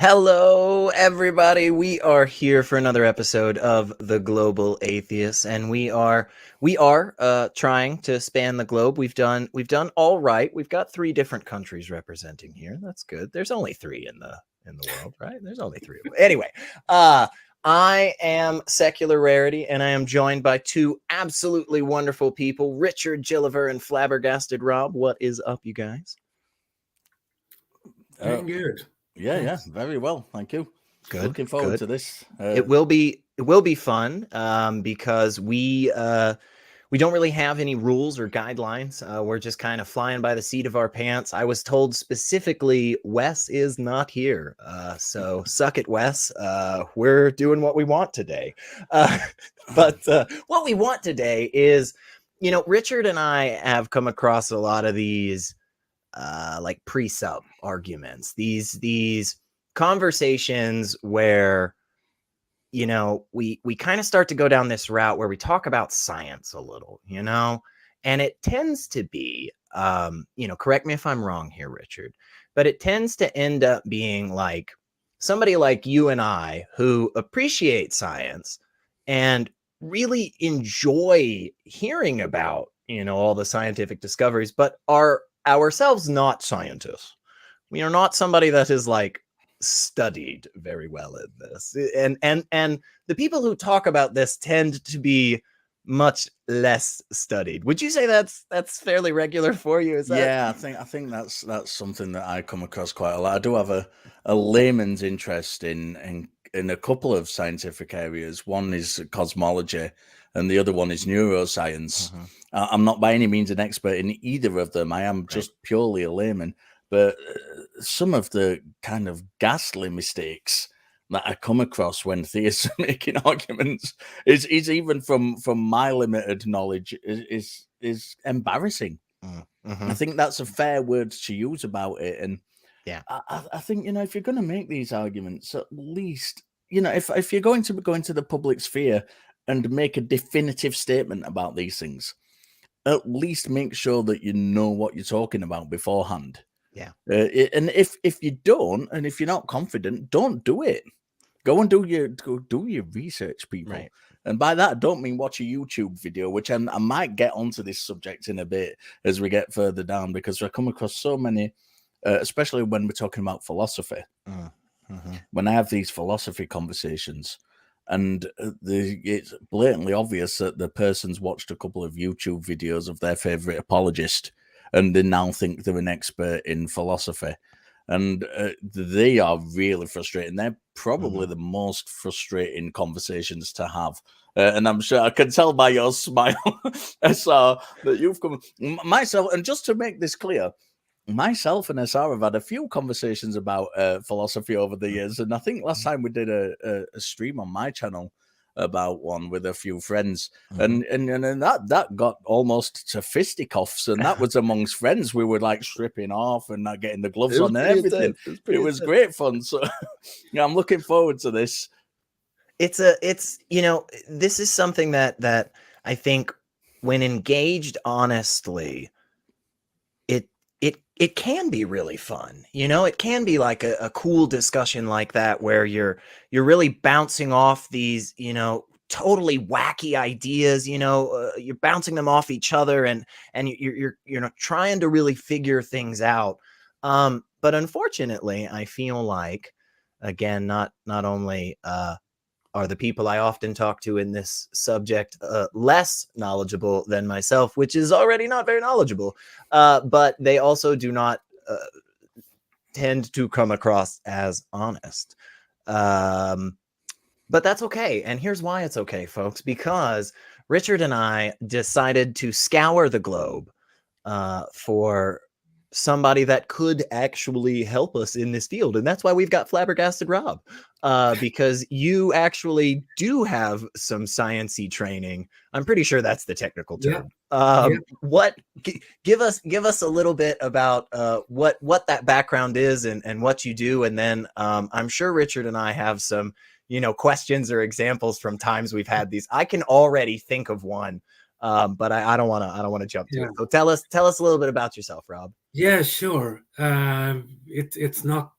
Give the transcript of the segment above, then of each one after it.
Hello, everybody. We are here for another episode of The Global Atheists, and we are trying to span the globe. We've done all right. We've got 3 different countries representing here. That's good. There's only 3 in the world, right? There's only 3 of them. Anyway, I am Secular Rarity, and I am joined by 2 absolutely wonderful people, Richard Gilliver and Flabbergasted Rob. What is up, you guys? Doing good. Yeah, very well. Thank you. Good. Looking forward to this. It will be fun because we don't really have any rules or guidelines. We're just kind of flying by the seat of our pants. I was told specifically Wes is not here, so suck it, Wes. We're doing what we want today. But what we want today is, Richard and I have come across a lot of these like pre-sub arguments, these conversations where we kind of start to go down this route where we talk about science a little, and it tends to be correct me if I'm wrong here, Richard, but it tends to end up being like somebody like you and I who appreciate science and really enjoy hearing about all the scientific discoveries, but are ourselves not scientists. We are not somebody that is like studied very well in this, and the people who talk about this tend to be much less studied. Would you say that's fairly regular for you? Is that... Yeah, I think that's something that I come across quite a lot. I do have a layman's interest in a couple of scientific areas. One is cosmology and the other one is neuroscience. I'm not by any means an expert in either of them. I am just purely a layman. But some of the kind of ghastly mistakes that I come across when theists are making arguments is even from my limited knowledge is embarrassing. I think that's a fair word to use about it. And yeah, I think, if you're going to make these arguments, at least, if you're going to go into the public sphere and make a definitive statement about these things, at least make sure that you know what you're talking about beforehand. Yeah. And if you don't, and if you're not confident, don't do it. Go and do your research, people. Right. And by that, I don't mean watch a YouTube video, which I might get onto this subject in a bit as we get further down, because I come across so many, especially when we're talking about philosophy. When I have these philosophy conversations, and it's blatantly obvious that the person's watched a couple of YouTube videos of their favorite apologist, and they now think they're an expert in philosophy. And they are really frustrating. They're probably the most frustrating conversations to have. And I'm sure I can tell by your smile, SR, that you've come... Myself, and just to make this clear, myself and SR have had a few conversations about philosophy over the years. And I think last time we did a stream on my channel about one with a few friends, and that got almost to fisticuffs, and that was amongst friends. We were like stripping off and not getting the gloves on and everything. It was great fun. So yeah, I'm looking forward to this. It's this is something that I think, when engaged honestly, it can be really fun. It can be like a cool discussion like that, where you're really bouncing off these, totally wacky ideas. You're bouncing them off each other, and you're trying to really figure things out. But unfortunately, I feel like, again, not only are the people I often talk to in this subject less knowledgeable than myself, which is already not very knowledgeable, but they also do not tend to come across as honest. But that's okay. And here's why it's okay, folks, because Richard and I decided to scour the globe for somebody that could actually help us in this field. And that's why we've got Flabbergasted Rob, because you actually do have some science-y training. I'm pretty sure that's the technical term. Give us a little bit about what that background is and what you do. And then I'm sure Richard and I have some, questions or examples from times we've had these. I can already think of one. But I don't want to jump to it. So tell us a little bit about yourself, Rob. Yeah, sure. It's not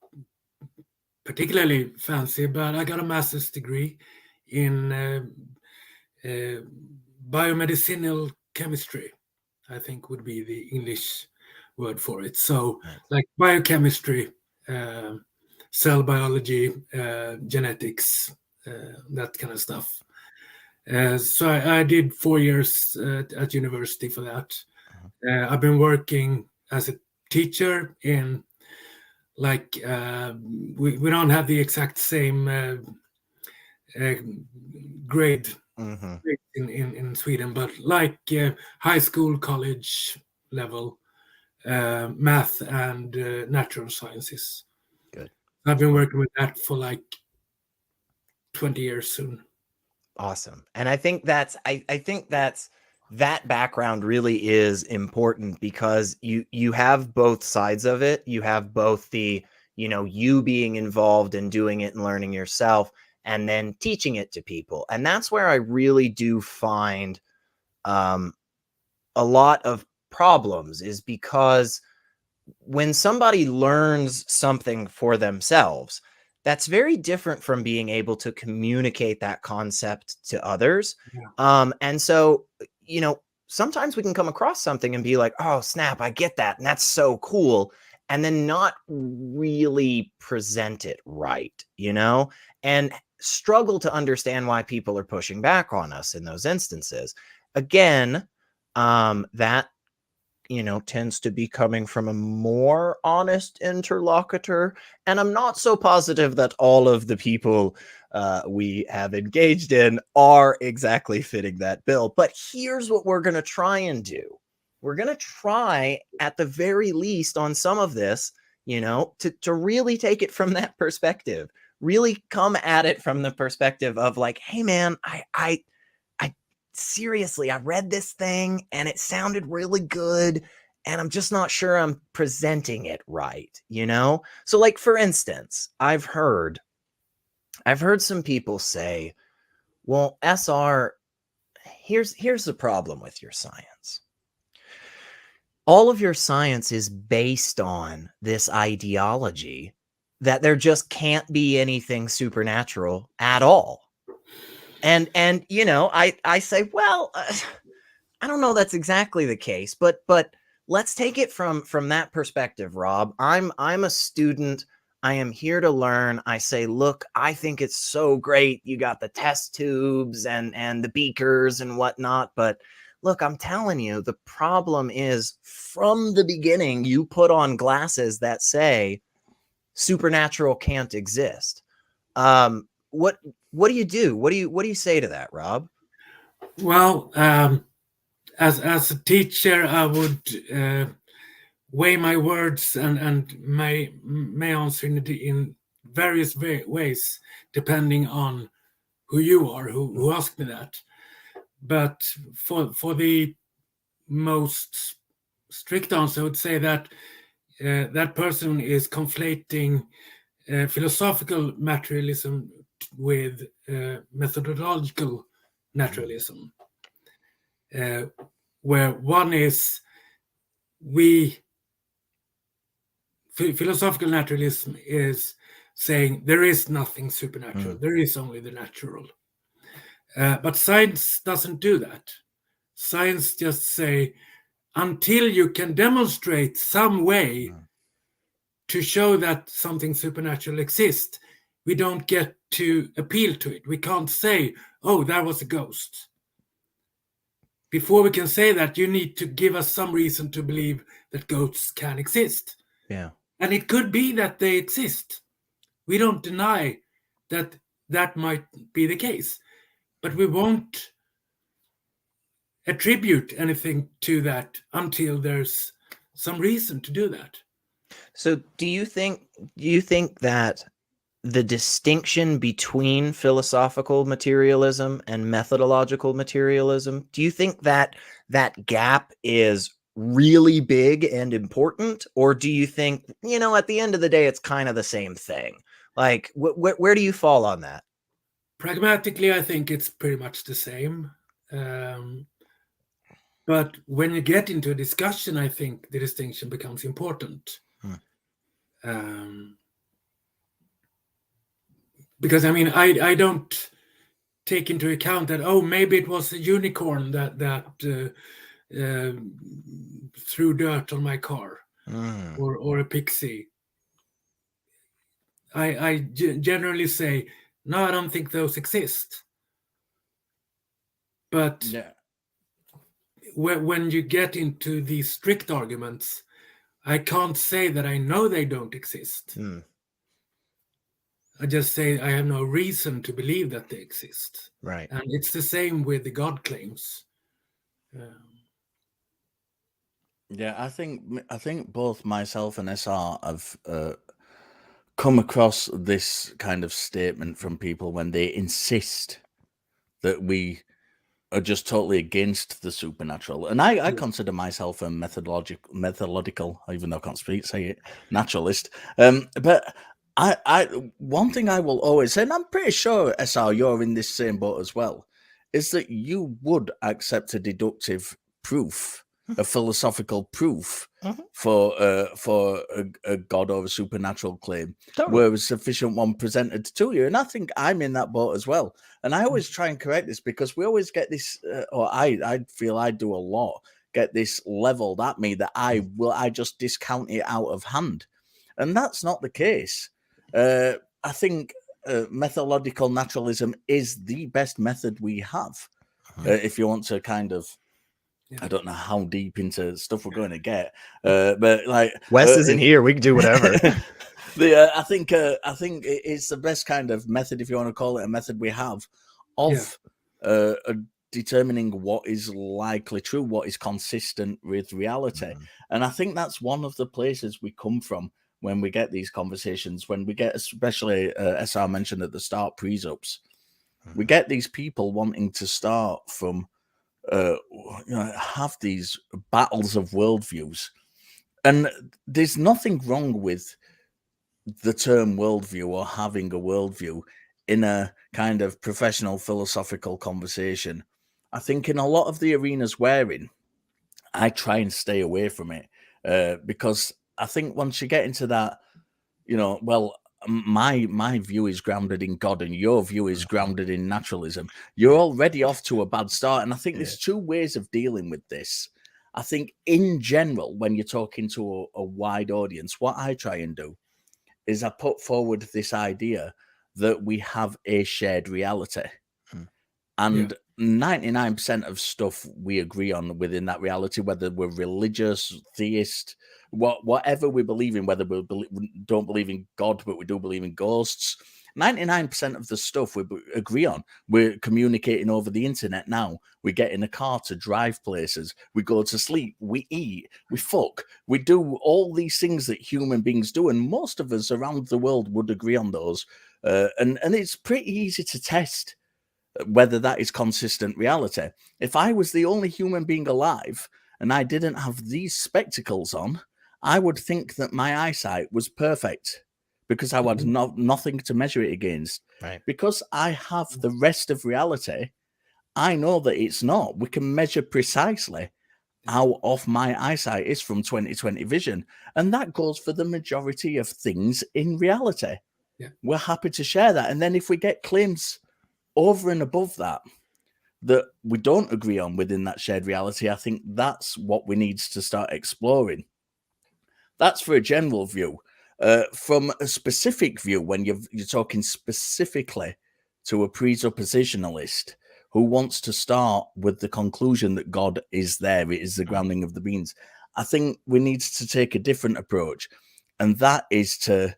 particularly fancy, but I got a master's degree in biomedicinal chemistry, I think would be the English word for it. So, Nice. like biochemistry, cell biology, genetics, that kind of stuff. So I did 4 years at university for that. I've been working as a teacher in, like, we don't have the exact same grade Mm-hmm. in Sweden, but like high school, college level, math and natural sciences. Good. I've been working with that for like 20 years soon. Awesome. And I think that's that background really is important, because you have both sides of it. You have both the, you being involved in doing it and learning yourself, and then teaching it to people. And that's where I really do find a lot of problems, is because when somebody learns something for themselves, that's very different from being able to communicate that concept to others. Yeah. And so, sometimes we can come across something and be like, oh, snap, I get that. And that's so cool. And then not really present it right, and struggle to understand why people are pushing back on us in those instances. Again, that tends to be coming from a more honest interlocutor. And I'm not so positive that all of the people we have engaged in are exactly fitting that bill. But here's what we're going to try and do. We're going to try, at the very least, on some of this, to really take it from that perspective, really come at it from the perspective of like, hey, man, I seriously, I read this thing and it sounded really good, and I'm just not sure I'm presenting it right, So, like, for instance, I've heard some people say, well, SR, here's the problem with your science. All of your science is based on this ideology that there just can't be anything supernatural at all. And I say, well, I don't know that's exactly the case, but let's take it from that perspective, Rob. I'm a student. I am here to learn. I say, look, I think it's so great. You got the test tubes and the beakers and whatnot, but look, I'm telling you, the problem is, from the beginning, you put on glasses that say supernatural can't exist. What do you do? What do you say to that, Rob? Well, as a teacher, I would weigh my words and may answer in various ways, depending on who you are, who asked me that. But for the most strict answer, I would say that that person is conflating philosophical materialism with methodological naturalism, where one is philosophical naturalism is saying there is nothing supernatural, there is only the natural. But science doesn't do that. Science just say, until you can demonstrate some way to show that something supernatural exists, we don't get to appeal to it. We can't say, oh, that was a ghost. Before we can say that, you need to give us some reason to believe that ghosts can exist. Yeah. And it could be that they exist. We don't deny that that might be the case, but we won't attribute anything to that until there's some reason to do that. So do you think that the distinction between philosophical materialism and methodological materialism, do you think that that gap is really big and important? Or do you think, at the end of the day, it's kind of the same thing? Like, where do you fall on that? Pragmatically, I think it's pretty much the same. But when you get into a discussion, I think the distinction becomes important. because I mean, I don't take into account that, oh, maybe it was a unicorn that threw dirt on my car, or a pixie. I generally say, no, I don't think those exist. But Yeah. when you get into these strict arguments, I can't say that I know they don't exist. I just say I have no reason to believe that they exist. Right. And it's the same with the God claims. Yeah, I think both myself and SR have come across this kind of statement from people when they insist that we are just totally against the supernatural. And I consider myself a methodological, even though I can't say it, naturalist. But I one thing I will always say, and I'm pretty sure, SR, you're in this same boat as well, is that you would accept a deductive proof, a philosophical proof for a god or a supernatural claim, where a sufficient one presented to you. And I think I'm in that boat as well. And I always try and correct this, because we always get this, or I feel I do a lot, get this leveled at me that I just discount it out of hand. And that's not the case. I think methodological naturalism is the best method we have. If you want to kind of, I don't know how deep into stuff we're going to get, but like Wes isn't here. We can do whatever. I think it's the best kind of method, if you want to call it a method, we have of determining what is likely true, what is consistent with reality. And I think that's one of the places we come from when we get these conversations, when we get, especially SR mentioned at the start, presups. We get these people wanting to start from have these battles of worldviews, and there's nothing wrong with the term worldview or having a worldview in a kind of professional philosophical conversation. I think in a lot of the arenas we're in, I try and stay away from it, because I think once you get into that, my view is grounded in God and your view is grounded in naturalism, you're already off to a bad start. And I think there's two ways of dealing with this. I think in general, when you're talking to a wide audience, what I try and do is I put forward this idea that we have a shared reality. And 99% of stuff we agree on within that reality, whether we're religious, theist, whatever we believe in, whether we don't believe in God, but we do believe in ghosts, 99% of the stuff we agree on. We're communicating over the internet now. We get in a car to drive places. We go to sleep. We eat. We fuck. We do all these things that human beings do. And most of us around the world would agree on those. And it's pretty easy to test whether that is consistent reality. If I was the only human being alive and I didn't have these spectacles on, I would think that my eyesight was perfect because I had nothing to measure it against. Right. Because I have the rest of reality, I know that it's not. We can measure precisely how off my eyesight is from 20/20 vision. And that goes for the majority of things in reality. Yeah. We're happy to share that. And then if we get claims over and above that we don't agree on within that shared reality, I think that's what we need to start exploring. That's for a general view. From a specific view, when you're talking specifically to a presuppositionalist who wants to start with the conclusion that God is there, it is the grounding of the beings, I think we need to take a different approach. And that is to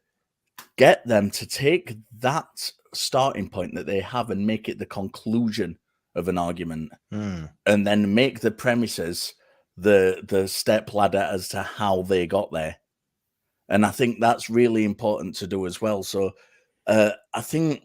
get them to take that starting point that they have and make it the conclusion of an argument, and then make the premises the step ladder as to how they got there. And I think that's really important to do as well. So I think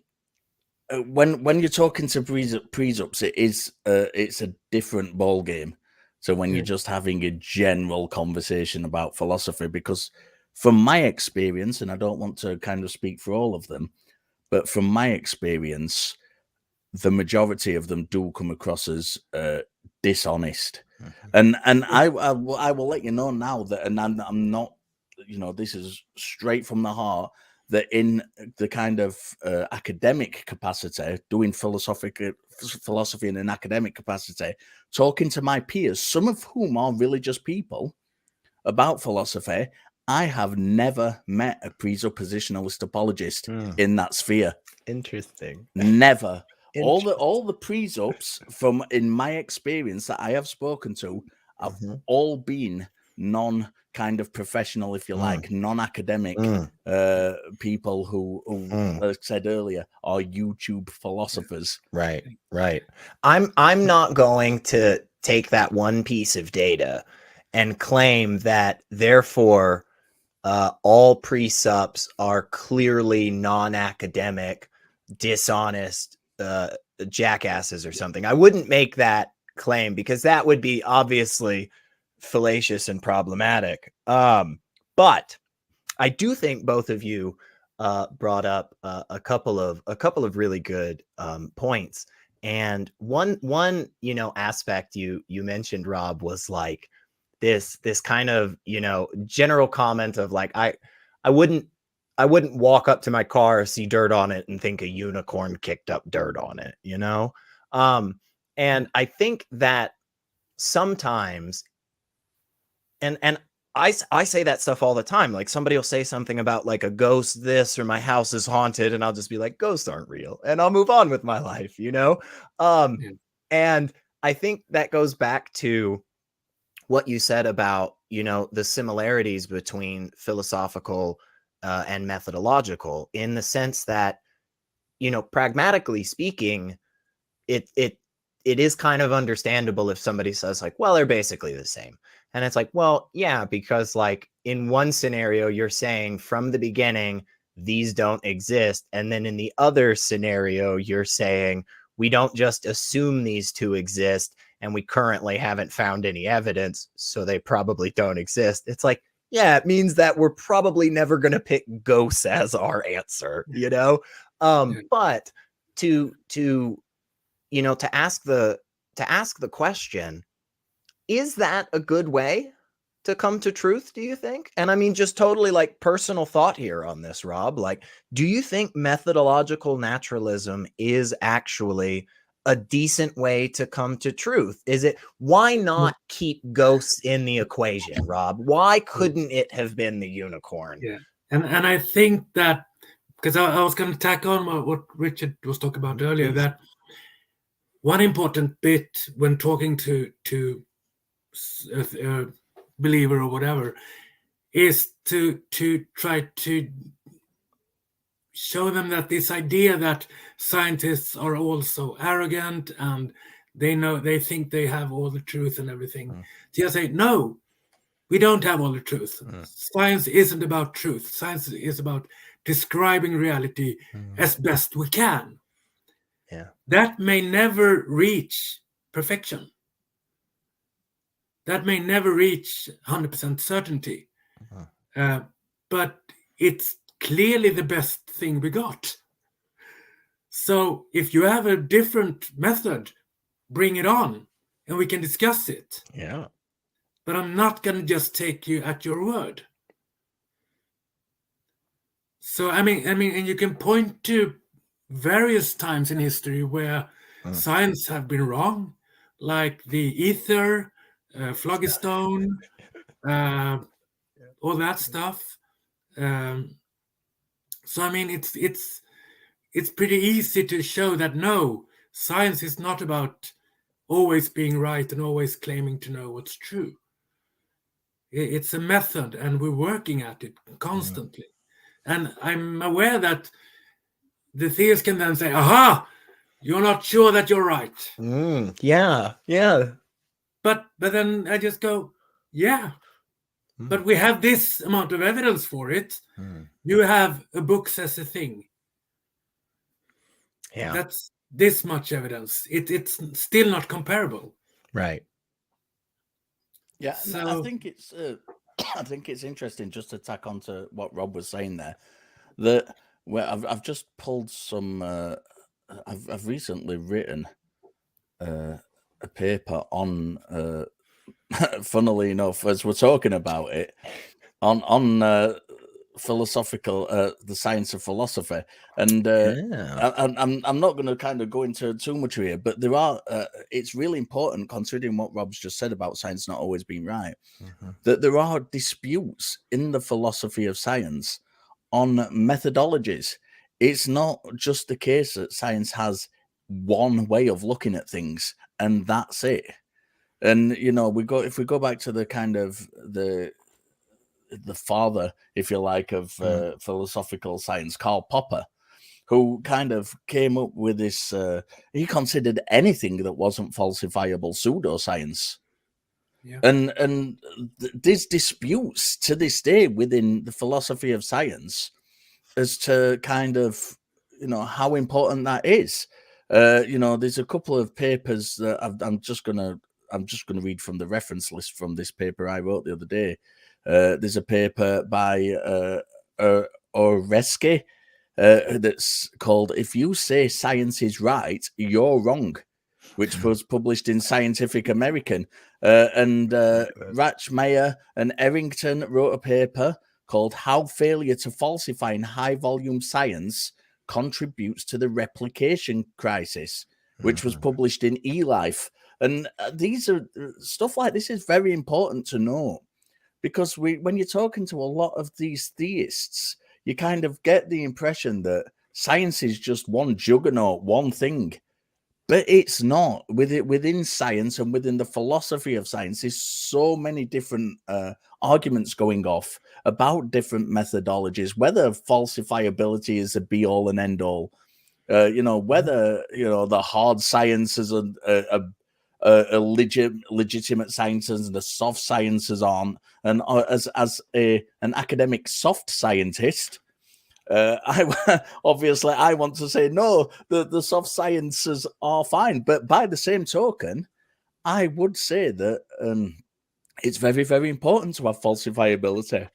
when you're talking to presups, it's a different ball game. So when you're just having a general conversation about philosophy, because from my experience, and I don't want to kind of speak for all of them, but from my experience, the majority of them do come across as dishonest. And I will let you know now that, and I'm not, this is straight from the heart, that in the kind of academic capacity, doing philosophy in an academic capacity, talking to my peers, some of whom are religious people, about philosophy, I have never met a presuppositionalist apologist in that sphere. Interesting. Never. All the presups from, in my experience, that I have spoken to have all been non kind of professional, if you like, non-academic people who like I said earlier, are YouTube philosophers. Right. I'm not going to take that one piece of data and claim that therefore all presups are clearly non-academic, dishonest jackasses or something. I wouldn't make that claim because that would be obviously fallacious and problematic. But I do think both of you brought up a couple of really good points. And one aspect you mentioned, Rob, was like this kind of general comment of like I wouldn't walk up to my car, see dirt on it, and think a unicorn kicked up dirt on it, and I think that sometimes, and I say that stuff all the time. Like somebody will say something about like a ghost this or my house is haunted, and I'll just be like, ghosts aren't real, and I'll move on with my life, And I think that goes back to what you said about, the similarities between philosophical and methodological, in the sense that, pragmatically speaking, it is kind of understandable if somebody says like, well, they're basically the same. And it's like, well, yeah, because like in one scenario, you're saying from the beginning, these don't exist. And then in the other scenario, you're saying we don't just assume these two exist, and we currently haven't found any evidence, so they probably don't exist. It's like, yeah, it means that we're probably never going to pick ghosts as our answer, But to ask the question, is that a good way to come to truth, do you think? And I mean, just totally like personal thought here on this, Rob. Like, do you think methodological naturalism is actually a decent way to come to truth? Is it, why not keep ghosts in the equation, Rob? Why couldn't it have been the unicorn? Yeah. And I think that, because I was going to tack on what Richard was talking about earlier, that one important bit when talking to a believer or whatever is to try to show them that this idea that scientists are also arrogant and they think they have all the truth and everything. Just say, no, we don't have all the truth. Science isn't about truth. Science is about describing reality as best we can. Yeah. That may never reach perfection. That may never reach 100% certainty. But it's clearly the best thing we got. So if you have a different method, bring it on and we can discuss it. Yeah. But I'm not going to just take you at your word. So, I mean, and you can point to various times in history where science have been wrong, like the ether, phlogiston, all that stuff. So, I mean, it's pretty easy to show that no, science is not about always being right and always claiming to know what's true. It's a method, and we're working at it constantly. And I'm aware that the theists can then say, aha, you're not sure that you're right. Yeah. But then I just go, yeah. But we have this amount of evidence for it. You have a book says a thing. Yeah. That's this much evidence. It's still not comparable. Right. Yeah, So, I think it's interesting, just to tack on to what Rob was saying there, that I've just pulled some. I've recently written a paper on. Funnily enough, as we're talking about it, on philosophical, the science of philosophy, and I'm not going to kind of go into too much here, but there are. It's really important, considering what Rob's just said about science not always being right, that there are disputes in the philosophy of science on methodologies. It's not just the case that science has one way of looking at things and that's it. And if we go back to the kind of the father, if you like, of philosophical science, Karl Popper, who kind of came up with this. He considered anything that wasn't falsifiable pseudoscience. Yeah. And there's disputes to this day within the philosophy of science as to kind of how important that is. There's a couple of papers that I'm just gonna read from the reference list from this paper I wrote the other day. There's a paper by Oreske that's called "If You Say Science Is Right, You're Wrong," which was published in Scientific American. And Rachmeyer and Errington wrote a paper called "How Failure to Falsify in High Volume Science Contributes to the Replication Crisis," which was published in eLife. And these are stuff like this is very important to know, because when you're talking to a lot of these theists, you kind of get the impression that science is just one juggernaut, one thing. But it's not. Within science and within the philosophy of science, there's so many different arguments going off about different methodologies, whether falsifiability is a be-all and end-all, whether, the hard sciences are legitimate sciences and the soft sciences aren't. And as an academic soft scientist, I want to say no, the soft sciences are fine, but by the same token, I would say that it's very, very important to have falsifiability.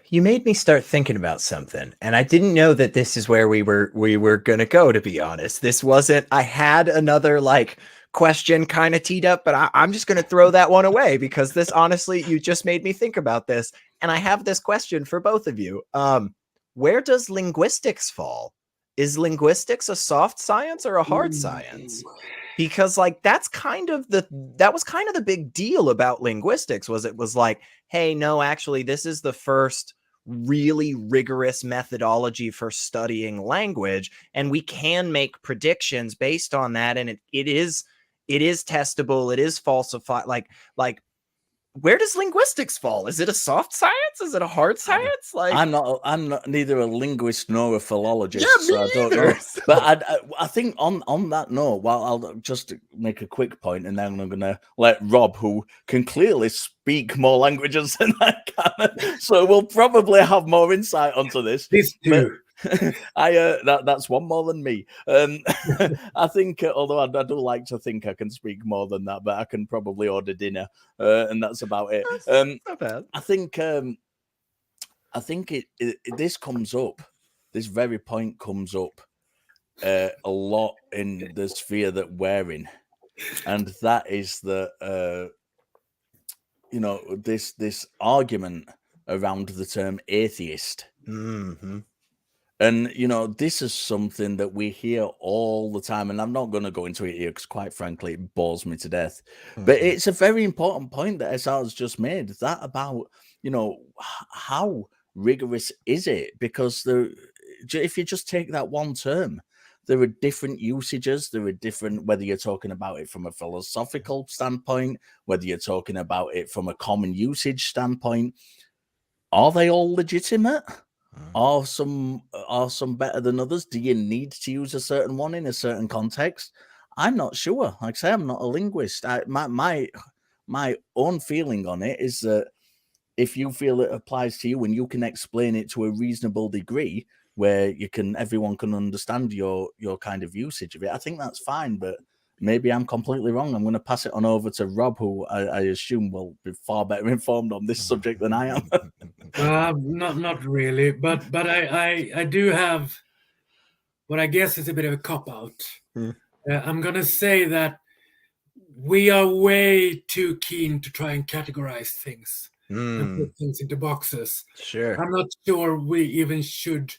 You made me start thinking about something, and I didn't know that this is where we were gonna go, to be honest. This wasn't. I had another question kind of teed up, but I'm just gonna throw that one away, because this, honestly, you just made me think about this, and I have this question for both of you. Where does linguistics fall? Is linguistics a soft science or a hard science? Because that was kind of the big deal about linguistics, was it was like, hey, no, actually, this is the first really rigorous methodology for studying language, and we can make predictions based on that, and it is testable, it is falsified. Where does linguistics fall? Is it a soft science? Is it a hard science? I'm not neither a linguist nor a philologist, yeah, so I don't either. know. But I think on that note, I'll just make a quick point, and then I'm going to let Rob, who can clearly speak more languages than I can, so we'll probably have more insight onto this. This too. That's one more than me. I think, although I do like to think I can speak more than that, but I can probably order dinner, and that's about it. Not bad. I think this comes up. This very point comes up a lot in the sphere that we're in, and that is that this argument around the term atheist. Mm-hmm. And, this is something that we hear all the time. And I'm not going to go into it here because, quite frankly, it bores me to death. Mm-hmm. But it's a very important point that SR has just made. That about, how rigorous is it? Because if you just take that one term, there are different usages. There are different, whether you're talking about it from a philosophical standpoint, whether you're talking about it from a common usage standpoint. Are they all legitimate? Are some better than others? Do you need to use a certain one in a certain context? I'm not sure. Like I say, I'm not a linguist. My own feeling on it is that if you feel it applies to you and you can explain it to a reasonable degree where everyone can understand your kind of usage of it, I think that's fine. But maybe I'm completely wrong. I'm going to pass it on over to Rob, who I assume will be far better informed on this subject than I am. Not really, but I do have what I guess is a bit of a cop-out. I'm going to say that we are way too keen to try and categorize things. and put things into boxes. Sure. I'm not sure we even should,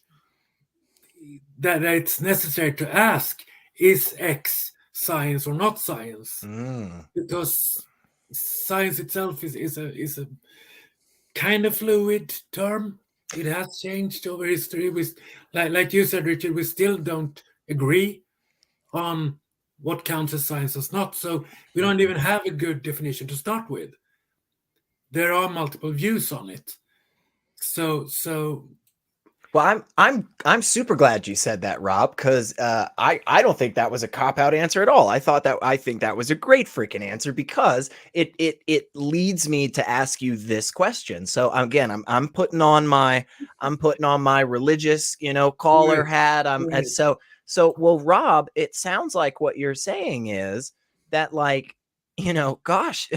that it's necessary to ask, is X science or not science? Because science itself is a kind of fluid term. It has changed over history. Like you said, Richard, we still don't agree on what counts as science as not. So we don't even have a good definition to start with. There are multiple views on it. So well, I'm super glad you said that, Rob, because I don't think that was a cop-out answer at all. I think that was a great freaking answer, because it leads me to ask you this question. So again, I'm putting on my religious, caller hat. So well, Rob, it sounds like what you're saying is that, like, gosh,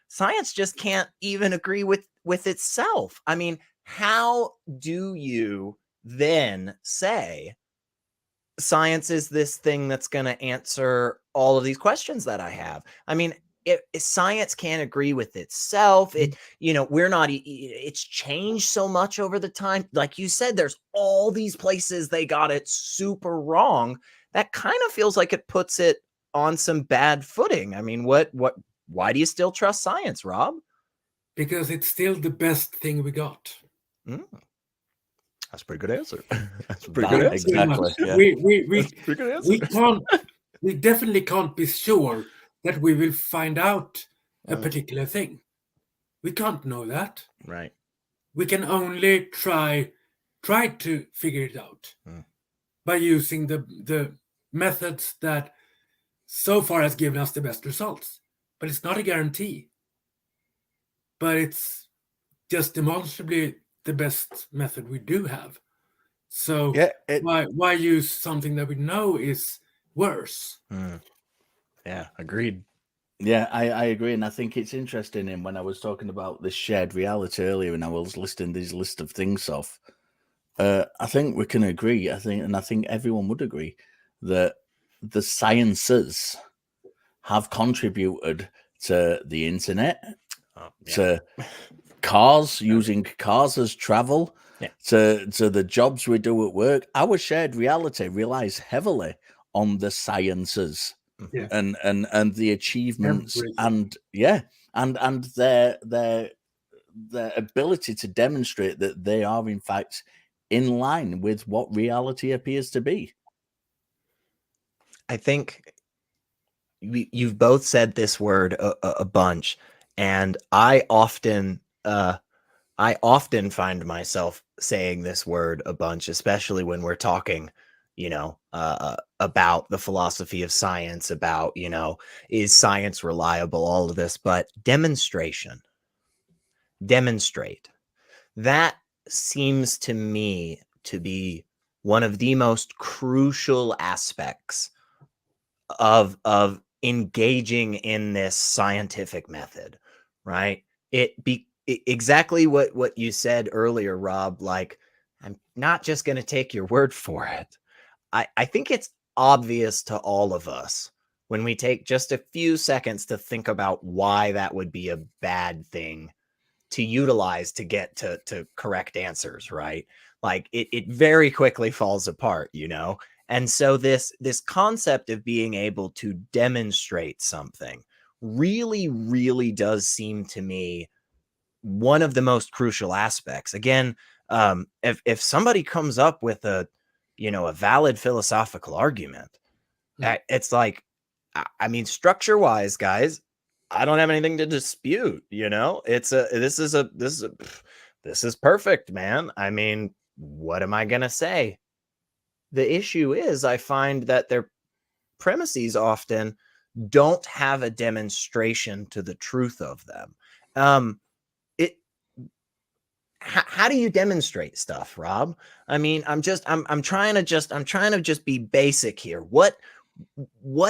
science just can't even agree with itself. I mean, how do you then say science is this thing that's going to answer all of these questions that I have? I mean, if science can't agree with itself, it's changed so much over the time. Like you said, there's all these places they got it super wrong. That kind of feels like it puts it on some bad footing. I mean, why do you still trust science, Rob? Because it's still the best thing we got. That's a pretty good answer. That's a pretty good answer. Exactly. Yeah. We definitely can't be sure that we will find out a particular thing. We can't know that. Right. We can only try to figure it out by using the methods that so far has given us the best results. But it's not a guarantee. But it's just demonstrably the best method we do have. So why use something that we know is worse? Yeah, agreed. Yeah, I agree. And I think it's interesting. And when I was talking about this shared reality earlier, and I was listing these list of things off, I think we can agree. I think everyone would agree that the sciences have contributed to the internet, to cars, using cars as travel, to the jobs we do at work. Our shared reality relies heavily on the sciences and the achievements and their ability to demonstrate that they are in fact in line with what reality appears to be. I think you've both said this word a bunch, and I often find myself saying this word a bunch, especially when we're talking, about the philosophy of science, about, is science reliable, all of this, but demonstrate. That seems to me to be one of the most crucial aspects of engaging in this scientific method, right? Exactly what you said earlier, Rob, like, I'm not just going to take your word for it. I think it's obvious to all of us when we take just a few seconds to think about why that would be a bad thing to utilize to get to correct answers, right? Like it very quickly falls apart, And so this concept of being able to demonstrate something really, really does seem to me one of the most crucial aspects. Again, if somebody comes up with a valid philosophical argument, it's like, I mean, structure wise, guys, I don't have anything to dispute. This is perfect, man. I mean, what am I gonna say? The issue is, I find that their premises often don't have a demonstration to the truth of them. How do you demonstrate stuff, Rob? I mean, I'm trying to just be basic here. What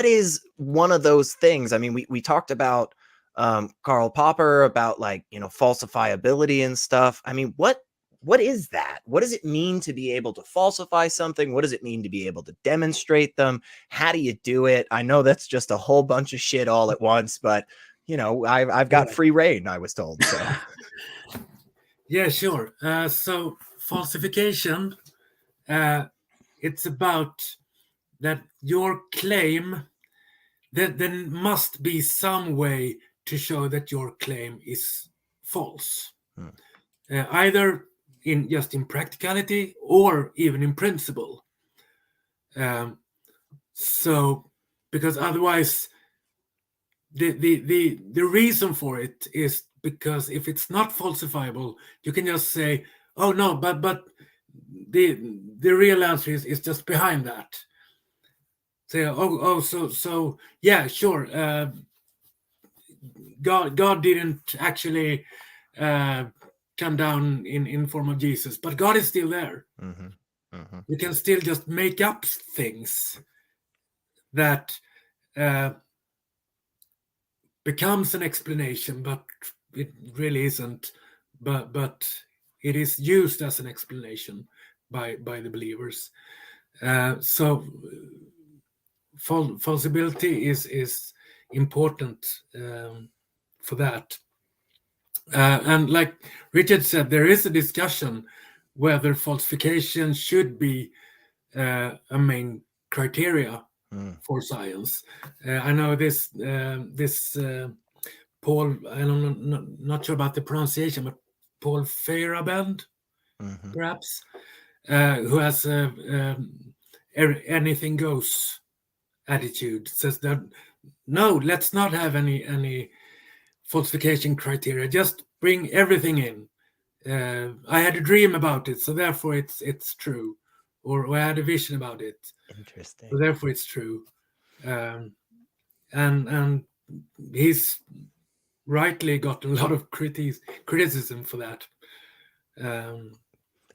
is one of those things? I mean, we talked about Karl Popper, about, like, falsifiability and stuff. I mean, what is that? What does it mean to be able to falsify something? What does it mean to be able to demonstrate them? How do you do it? I know that's just a whole bunch of shit all at once, but I've got free reign, I was told. So Yeah, sure. So falsification, it's about that your claim, that there must be some way to show that your claim is false. Either in practicality or even in principle. So, because otherwise, the reason for it is because if it's not falsifiable, you can just say, "Oh no, but the real answer is just behind that." Say, so yeah, sure. God didn't actually come down in form of Jesus, but God is still there. You can still just make up things that becomes an explanation, but it really isn't. But it is used as an explanation by the believers. So falsibility is important for that. And like Richard said, there is a discussion whether falsification should be a main criteria for science. I know this Paul, I'm not sure about the pronunciation, but Paul Feyerabend, perhaps, who has a anything goes attitude, says that no, let's not have any falsification criteria. Just bring everything in. I had a dream about it, so therefore it's true, or I had a vision about it. Interesting. So therefore it's true, and he's rightly got a lot of criticism for that.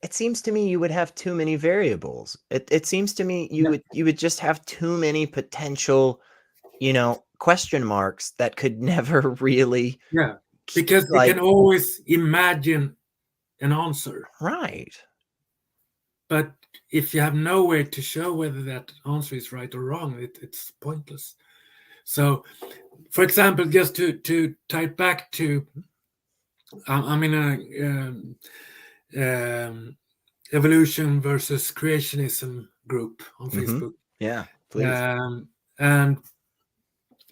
It seems to me you would have too many variables. It seems to me you would just have too many potential, question marks that could never really. Yeah, because you can always imagine an answer. Right. But if you have no way to show whether that answer is right or wrong, it's pointless. So, for example, just to tie back to, I'm in a evolution versus creationism group on Facebook. Yeah, please. And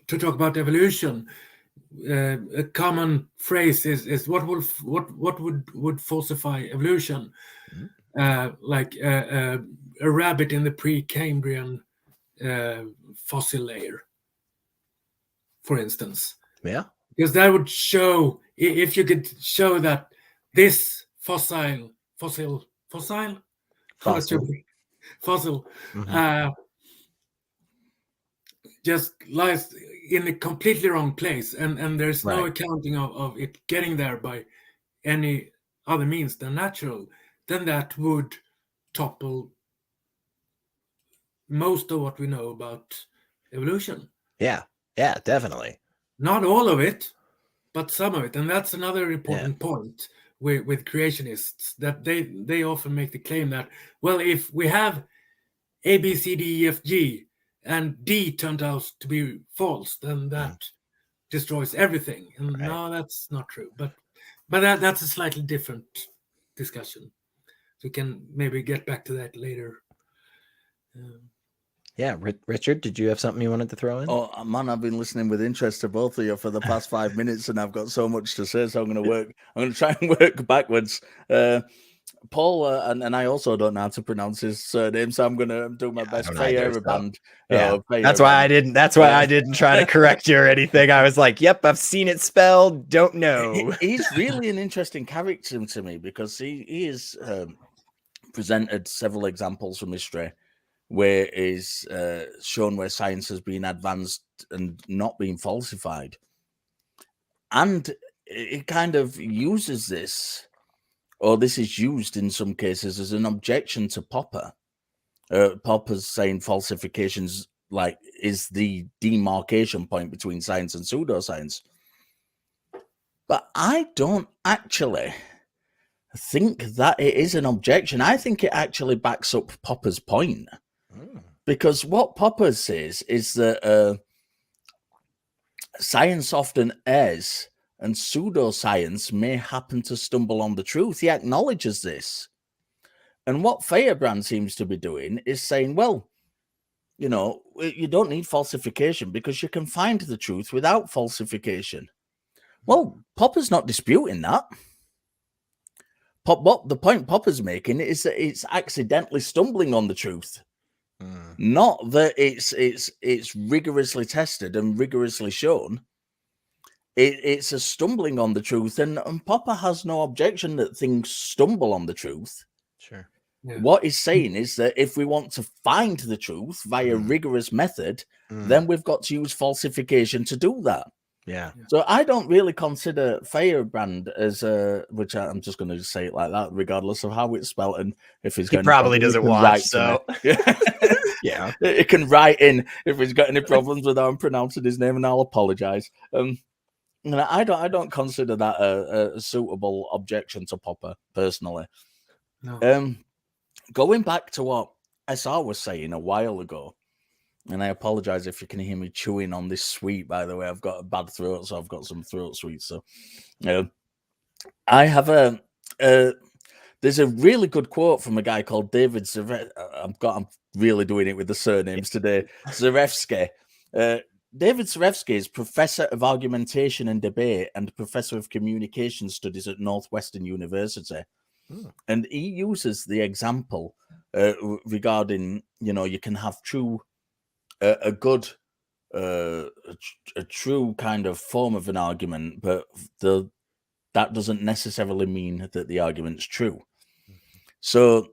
to talk about evolution, a common phrase is what would falsify evolution? Like a rabbit in the Precambrian fossil layer, for instance. Yeah. Because that would show, if you could show that this fossil just lies in a completely wrong place, and there's no accounting of it getting there by any other means than natural, then that would topple most of what we know about evolution. Yeah, definitely. Not all of it, but some of it. And that's another important point with creationists, that they often make the claim that, well, if we have A, B, C, D, E, F, G, and D turned out to be false, then that destroys everything. And no, that's not true. But that's a slightly different discussion. So we can maybe get back to that later. Yeah, Richard, did you have something you wanted to throw in? Oh man, I've been listening with interest to both of you for the past 5 minutes, and I've got so much to say. So I'm going to try and work backwards. Paul, and I also don't know how to pronounce his surname, so I'm going to do my best. Feyerabend. Yeah, that's why I didn't. That's why I didn't try to correct you or anything. I was like, "Yep, I've seen it spelled. Don't know." He's really an interesting character to me because he is presented several examples from history where is shown where science has been advanced and not been falsified, and it kind of uses this. Or this is used in some cases as an objection to Popper. Popper's saying falsifications is the demarcation point between science and pseudoscience. But I don't actually think that it is an objection. I think it actually backs up Popper's point. Because what Popper says is that science often errs and pseudoscience may happen to stumble on the truth. He acknowledges this. And what Firebrand seems to be doing is saying, well, you know, you don't need falsification because you can find the truth without falsification. Well, Popper's not disputing that. The point Popper's making is that it's accidentally stumbling on the truth, not that it's rigorously tested and rigorously shown. It's a stumbling on the truth, and Popper has no objection that things stumble on the truth. Sure. Yeah. What he's saying is that if we want to find the truth via rigorous method, then we've got to use falsification to do that. Yeah. So I don't really consider Firebrand as which I'm just going to say it like that, regardless of how it's spelled. And if he's he probably doesn't watch, so yeah, it can write in if he's got any problems with how I'm pronouncing his name, and I'll apologize. I don't consider that a suitable objection to Popper personally. No. Going back to what SR was saying a while ago. And I apologize if you can hear me chewing on this sweet, by the way. I've got a bad throat, so I've got some throat sweets. So I have there's a really good quote from a guy called David Zarevsky. I'm really doing it with the surnames today. Zarevsky. David Zarevsky is professor of argumentation and debate and professor of communication studies at Northwestern University. And he uses the example regarding, you can have a good, a true kind of form of an argument, but that doesn't necessarily mean that the argument's true. So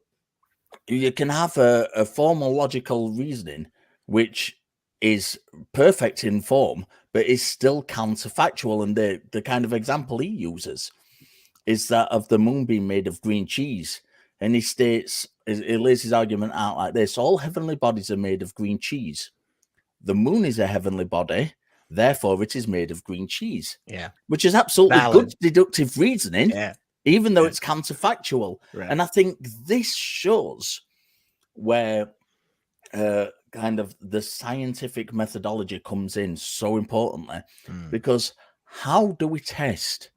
you can have a formal logical reasoning, which is perfect in form, but is still counterfactual. And the kind of example he uses is that of the moon being made of green cheese. And he states, he lays his argument out like this: all heavenly bodies are made of green cheese. The moon is a heavenly body, therefore it is made of green cheese. Yeah. Which is absolutely good deductive reasoning, even though it's counterfactual. Right. And I think this shows where kind of the scientific methodology comes in so importantly, because how do we test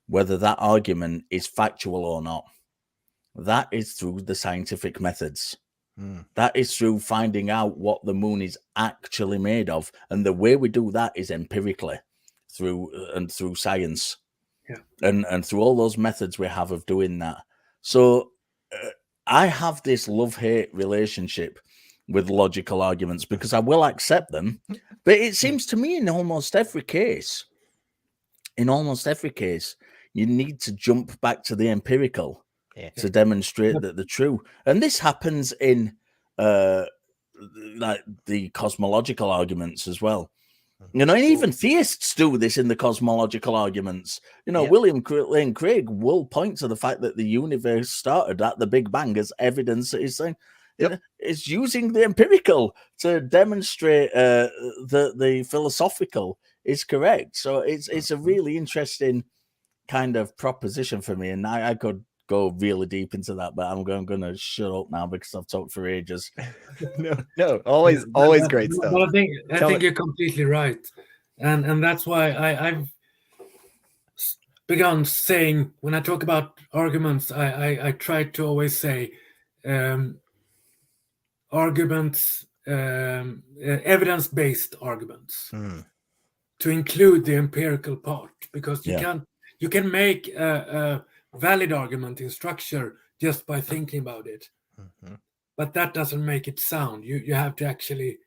whether that argument is factual or not? That is through the scientific methods. That is through finding out what the moon is actually made of. And the way we do that is empirically through science. And through all those methods we have of doing that. So I have this love-hate relationship with logical arguments because I will accept them. But it seems to me in almost every case, you need to jump back to the empirical to demonstrate that they're true. And this happens in like the cosmological arguments as well. And even theists do this in the cosmological arguments. William Lane Craig will point to the fact that the universe started at the Big Bang as evidence that he's saying it's using the empirical to demonstrate that the philosophical is correct. So it's a really interesting kind of proposition for me, and I could go really deep into that, but I'm going to shut up now because I've talked for ages. No, always great stuff. But I think you're completely right, and that's why I've begun saying, when I talk about arguments, I try to always say arguments, evidence-based arguments, to include the empirical part, because you can make a valid argument in structure just by thinking about it, but that doesn't make it sound. You have to actually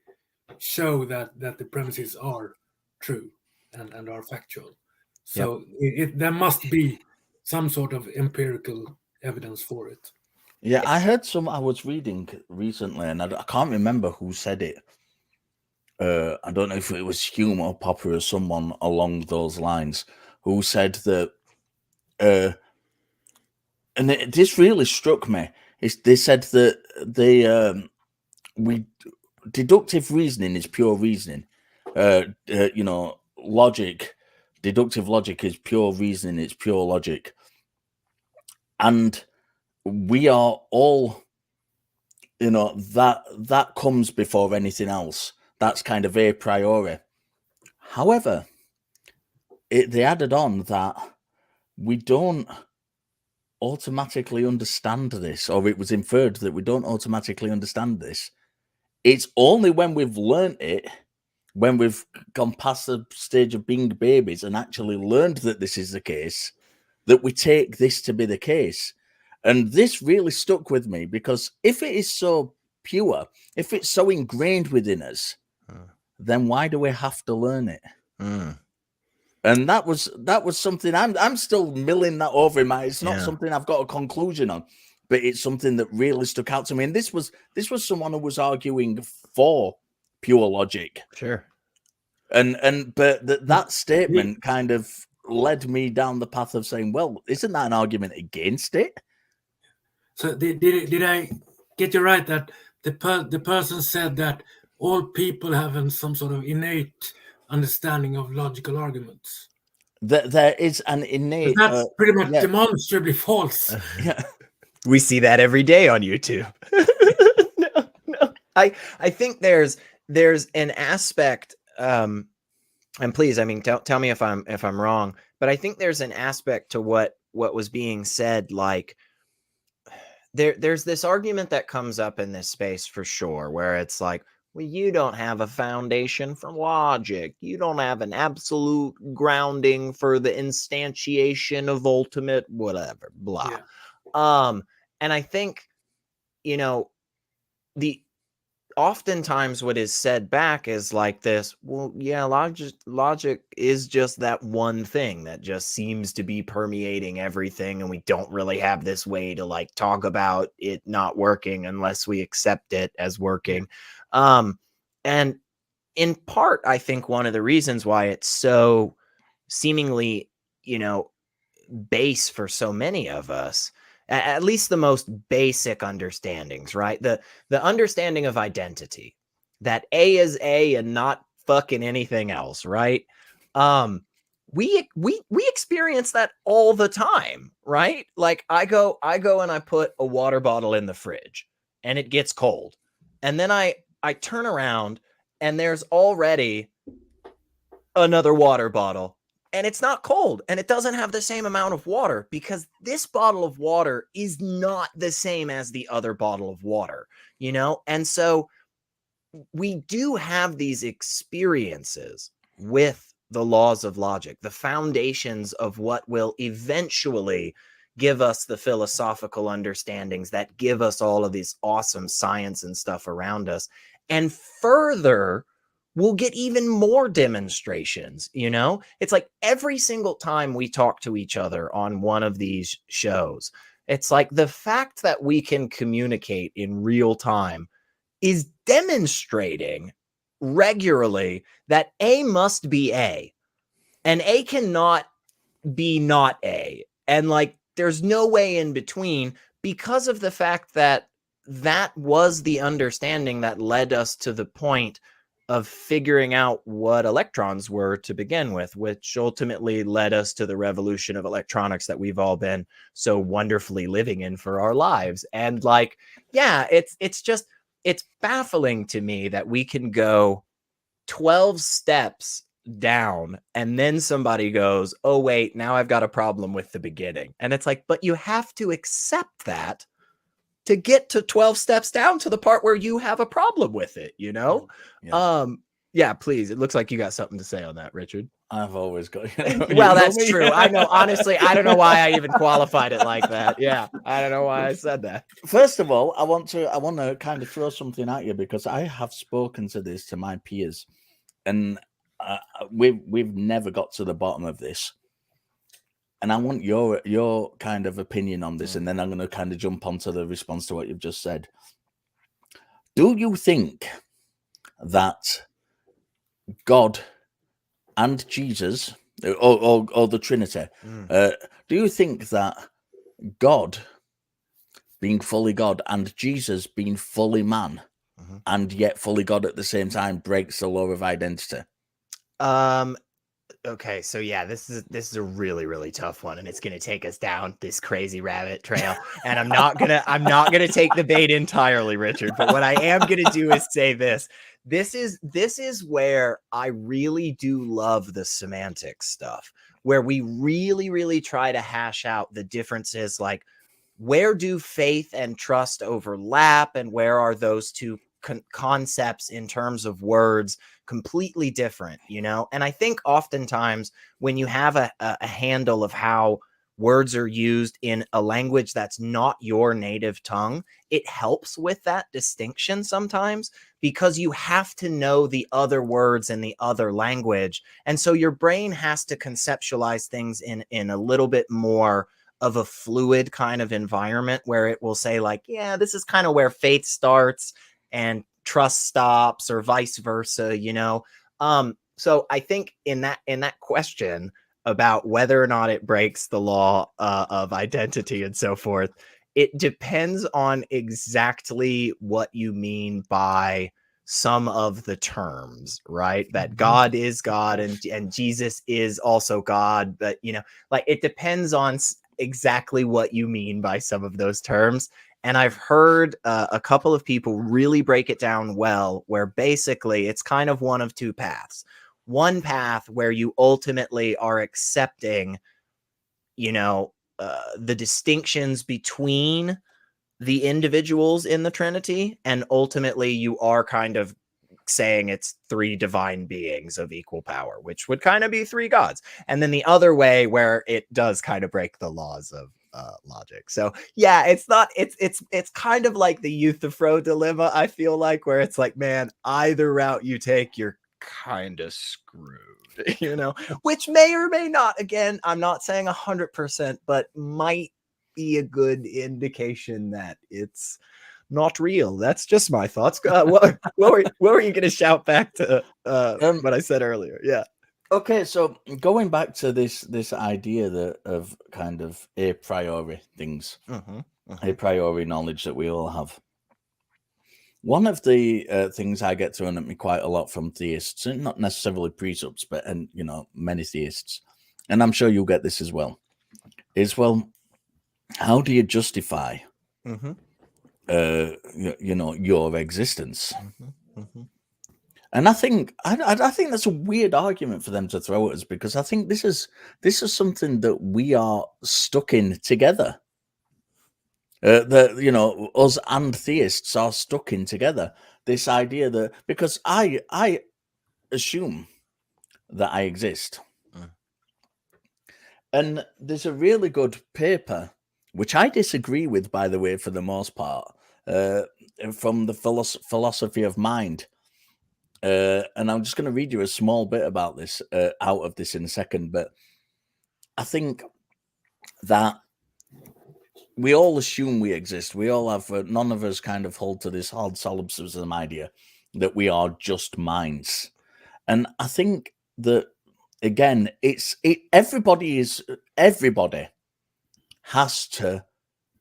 show that the premises are true and are factual. So there must be some sort of empirical evidence for it. Yeah, I heard I was reading recently, and I can't remember who said it. I don't know if it was Hume or Popper or someone along those lines who said that, and this really struck me. They said that deductive reasoning is pure reasoning. Deductive logic is pure reasoning. It's pure logic, and we are all, that comes before anything else. That's kind of a priori. However, they added on that we don't automatically understand this, or it was inferred that we don't automatically understand this. It's only when we've learned it, when we've gone past the stage of being babies and actually learned that this is the case, that we take this to be the case. And this really stuck with me, because if it is so pure, if it's so ingrained within us, then why do we have to learn it? And that was something I'm still milling that over in my. It's not something I've got a conclusion on, but it's something that really stuck out to me. And this was someone who was arguing for pure logic. Sure. But that statement kind of led me down the path of saying, well, isn't that an argument against it? So did I get you right that the person said that all people have some sort of innate understanding of logical arguments? There is an innate. That's pretty much demonstrably false. We see that every day on YouTube. No. I think there's an aspect, and please, I mean, tell me if I'm wrong, but I think there's an aspect to what was being said, like there's this argument that comes up in this space for sure, where it's like, well, you don't have a foundation for logic. You don't have an absolute grounding for the instantiation of ultimate whatever, blah. Yeah. And I think, oftentimes what is said back is like this, well, yeah, logic is just that one thing that just seems to be permeating everything, and we don't really have this way to like talk about it not working unless we accept it as working. And in part, I think one of the reasons why it's so seemingly, base for so many of us, at least the most basic understandings, right? The understanding of identity, that A is A and not fucking anything else, right? We experience that all the time, right? Like I go and I put a water bottle in the fridge and it gets cold. And then I turn around and there's already another water bottle. And it's not cold, and it doesn't have the same amount of water, because this bottle of water is not the same as the other bottle of water, And so we do have these experiences with the laws of logic, the foundations of what will eventually give us the philosophical understandings that give us all of this awesome science and stuff around us. And further, we'll get even more demonstrations, It's like every single time we talk to each other on one of these shows, it's like the fact that we can communicate in real time is demonstrating regularly that A must be A, and A cannot be not A. And like, there's no way in between, because of the fact that was the understanding that led us to the point of figuring out what electrons were to begin with, which ultimately led us to the revolution of electronics that we've all been so wonderfully living in for our lives. And like, yeah, it's baffling to me that we can go 12 steps down and then somebody goes, oh wait, now I've got a problem with the beginning. And it's like, but you have to accept that to get to 12 steps down to the part where you have a problem with it, Yeah, please. It looks like you got something to say on that, Richard. I've always got. Well, that's true. I know. Honestly, I don't know why I even qualified it like that. Yeah, I don't know why I said that. First of all, I want to kind of throw something at you, because I have spoken to my peers, and we've never got to the bottom of this. And I want your kind of opinion on this, and then I'm going to kind of jump onto the response to what you've just said. Do you think that God and Jesus, or the Trinity, do you think that God being fully God and Jesus being fully man, and yet fully God at the same time, breaks the law of identity? Okay, so yeah, this is a really, really tough one, and it's gonna take us down this crazy rabbit trail. And I'm not gonna take the bait entirely, Richard. But what I am gonna do is say this: this is where I really do love the semantic stuff, where we really try to hash out the differences, like where do faith and trust overlap, and where are those two concepts in terms of words completely different, you know? And I think oftentimes when you have a handle of how words are used in a language that's not your native tongue, it helps with that distinction sometimes, because you have to know the other words in the other language. And so your brain has to conceptualize things in a little bit more of a fluid kind of environment, where it will say like, yeah, this is kind of where faith starts and trust stops, or vice versa, you know? So I think in that question about whether or not it breaks the law of identity and so forth, it depends on exactly what you mean by some of the terms, right? That God is God and Jesus is also God, but you know, like it depends on exactly what you mean by some of those terms. And I've heard a couple of people really break it down well, where basically it's kind of one of two paths. One path where you ultimately are accepting, you know, the distinctions between the individuals in the Trinity, and ultimately you are kind of saying it's three divine beings of equal power, which would kind of be three gods. And then the other way, where it does kind of break the laws of logic. So yeah, it's kind of like the Euthyphro dilemma, I feel like, where it's like, man, either route you take, you're kind of screwed, you know, which may or may not, again, I'm not saying 100%, but might be a good indication that it's not real. That's just my thoughts. What were you going to shout back to what I said earlier? Yeah. Okay, so going back to this idea of kind of a priori things, a priori knowledge that we all have. One of the things I get thrown at me quite a lot from theists, and not necessarily pre-subs, but you know, many theists, and I'm sure you'll get this as well, is, well, how do you justify you know, your existence? And I think that's a weird argument for them to throw at us, because I think this is something that we are stuck in together. That, you know, us and theists are stuck in together. This idea that, because I assume that I exist, and there's a really good paper, which I disagree with, by the way, for the most part, from the philosophy of mind. And I'm just going to read you a small bit about this out of this in a second. But I think that we all assume we exist. We all have, none of us kind of hold to this hard solipsism idea that we are just minds. And I think that, again, everybody has to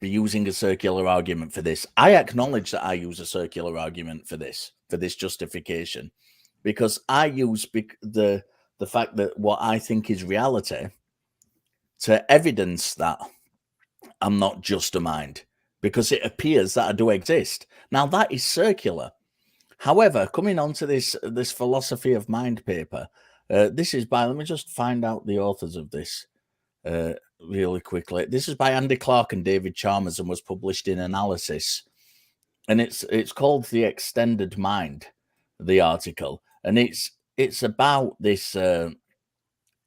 be using a circular argument for this. I acknowledge that I use a circular argument for this justification, because I use the fact that what I think is reality to evidence that I'm not just a mind, because it appears that I do exist. Now, that is circular. However, coming on to this philosophy of mind paper, this is by, let me just find out the authors of this really quickly. This is by Andy Clark and David Chalmers, and was published in Analysis. And it's called The Extended Mind, the article. And it's about this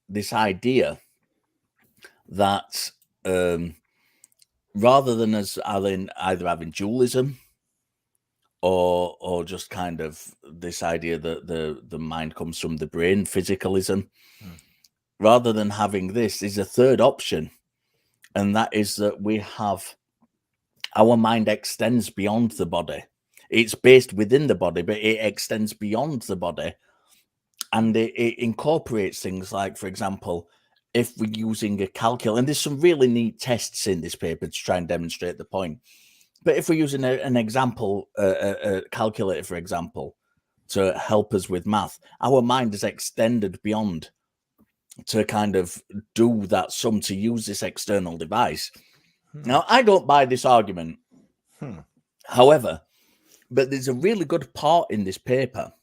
this idea that rather than us either having dualism or just kind of this idea that the mind comes from the brain, physicalism, rather than having this, is a third option, and that is that we have, our mind extends beyond the body. It's based within the body, but it extends beyond the body, and it incorporates things like, for example, if we're using a calculator, and there's some really neat tests in this paper to try and demonstrate the point. But if we're using an example, a calculator, for example, to help us with math, our mind is extended beyond to kind of do that sum, to use this external device. Now, I don't buy this argument. However, but there's a really good part in this paper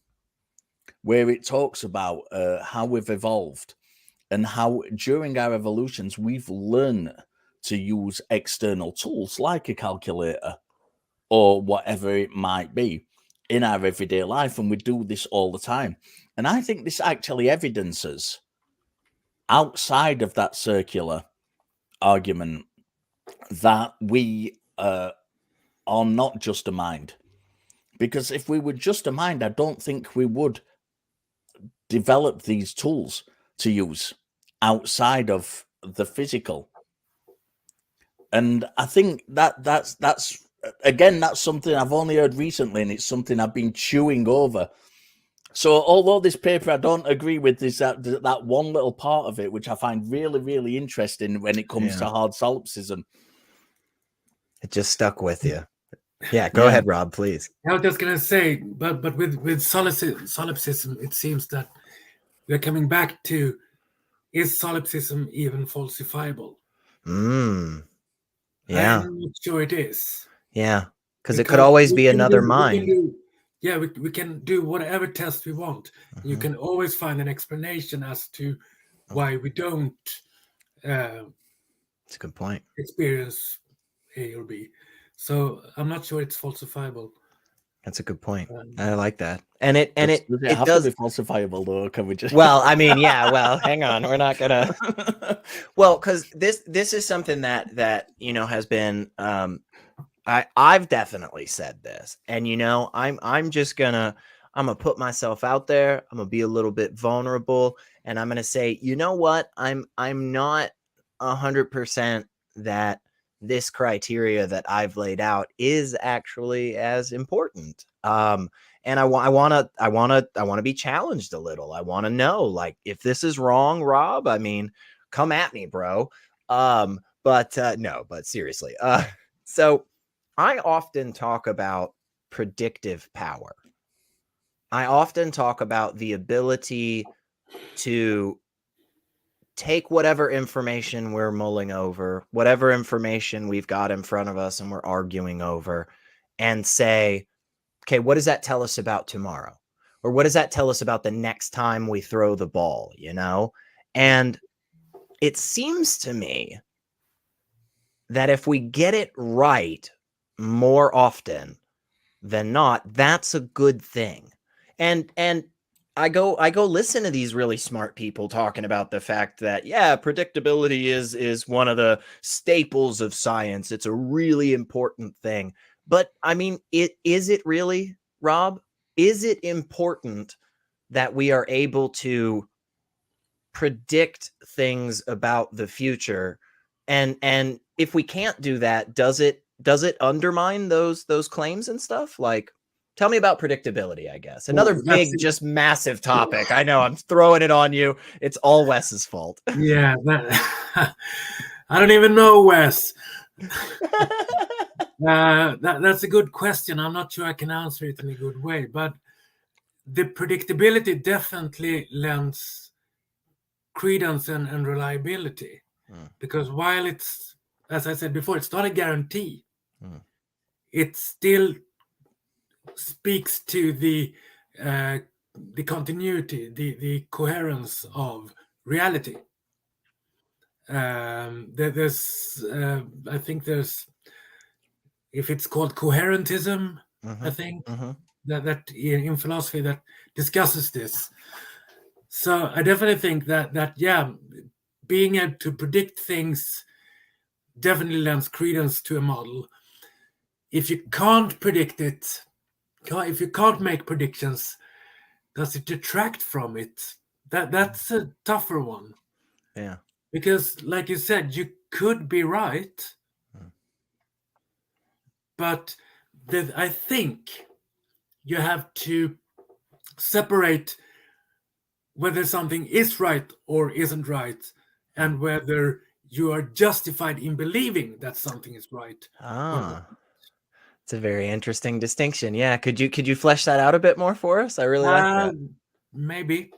where it talks about how we've evolved and how during our evolutions we've learned to use external tools like a calculator or whatever it might be in our everyday life, and we do this all the time. And I think this actually evidences, outside of that circular argument, that we are not just a mind. Because if we were just a mind, I don't think we would develop these tools to use outside of the physical. And I think that's again, that's something I've only heard recently, and it's something I've been chewing over. So although this paper I don't agree with, is that one little part of it, which I find really, really interesting when it comes to hard solipsism. It just stuck with you. Yeah, go ahead, Rob, please. I was just going to say, but with solipsism, it seems that we're coming back to, is solipsism even falsifiable? Yeah. I'm not sure it is. Yeah, because it could always be another mind. We can do whatever test we want. You can always find an explanation as to why we don't That's a good point. Experience A or B. So I'm not sure it's falsifiable. That's a good point. I like that. And it does it have does to be falsifiable, though. Can we just? Well, I mean, yeah. Well, hang on. We're not gonna. Well, because this is something that has been. I've definitely said this, and I'm just gonna put myself out there. I'm gonna be a little bit vulnerable, and I'm gonna say, you know what? I'm not 100% that this criteria that I've laid out is actually as important. And I want to be challenged a little. I want to know, like, if this is wrong, Rob, I mean, come at me, bro. But seriously. So I often talk about predictive power. I often talk about the ability to take whatever information we're mulling over, whatever information we've got in front of us and we're arguing over, and say, okay, what does that tell us about tomorrow? Or what does that tell us about the next time we throw the ball, And it seems to me that if we get it right more often than not, that's a good thing. And I go listen to these really smart people talking about the fact that, predictability is one of the staples of science. It's a really important thing. But I mean, is it really, Rob? Is it important that we are able to predict things about the future? And if we can't do that, does it undermine those claims and stuff? Like, tell me about predictability, I guess. Another big, just massive topic. I know I'm throwing it on you. It's all Wes's fault. Yeah, I don't even know, Wes. That's a good question. I'm not sure I can answer it in a good way, but the predictability definitely lends credence and reliability. Because while it's, as I said before, it's not a guarantee, it still speaks to the continuity, the coherence of reality. There's I think there's, if it's called coherentism, I think that in philosophy that discusses this. So I definitely think that being able to predict things definitely lends credence to a model. If you can't predict it, if you can't make predictions, does it detract from it? That's a tougher one. Yeah. Because, like you said, you could be right, but I think you have to separate whether something is right or isn't right, and whether you are justified in believing that something is right. It's a very interesting distinction. Yeah, could you flesh that out a bit more for us? I really like that. Maybe.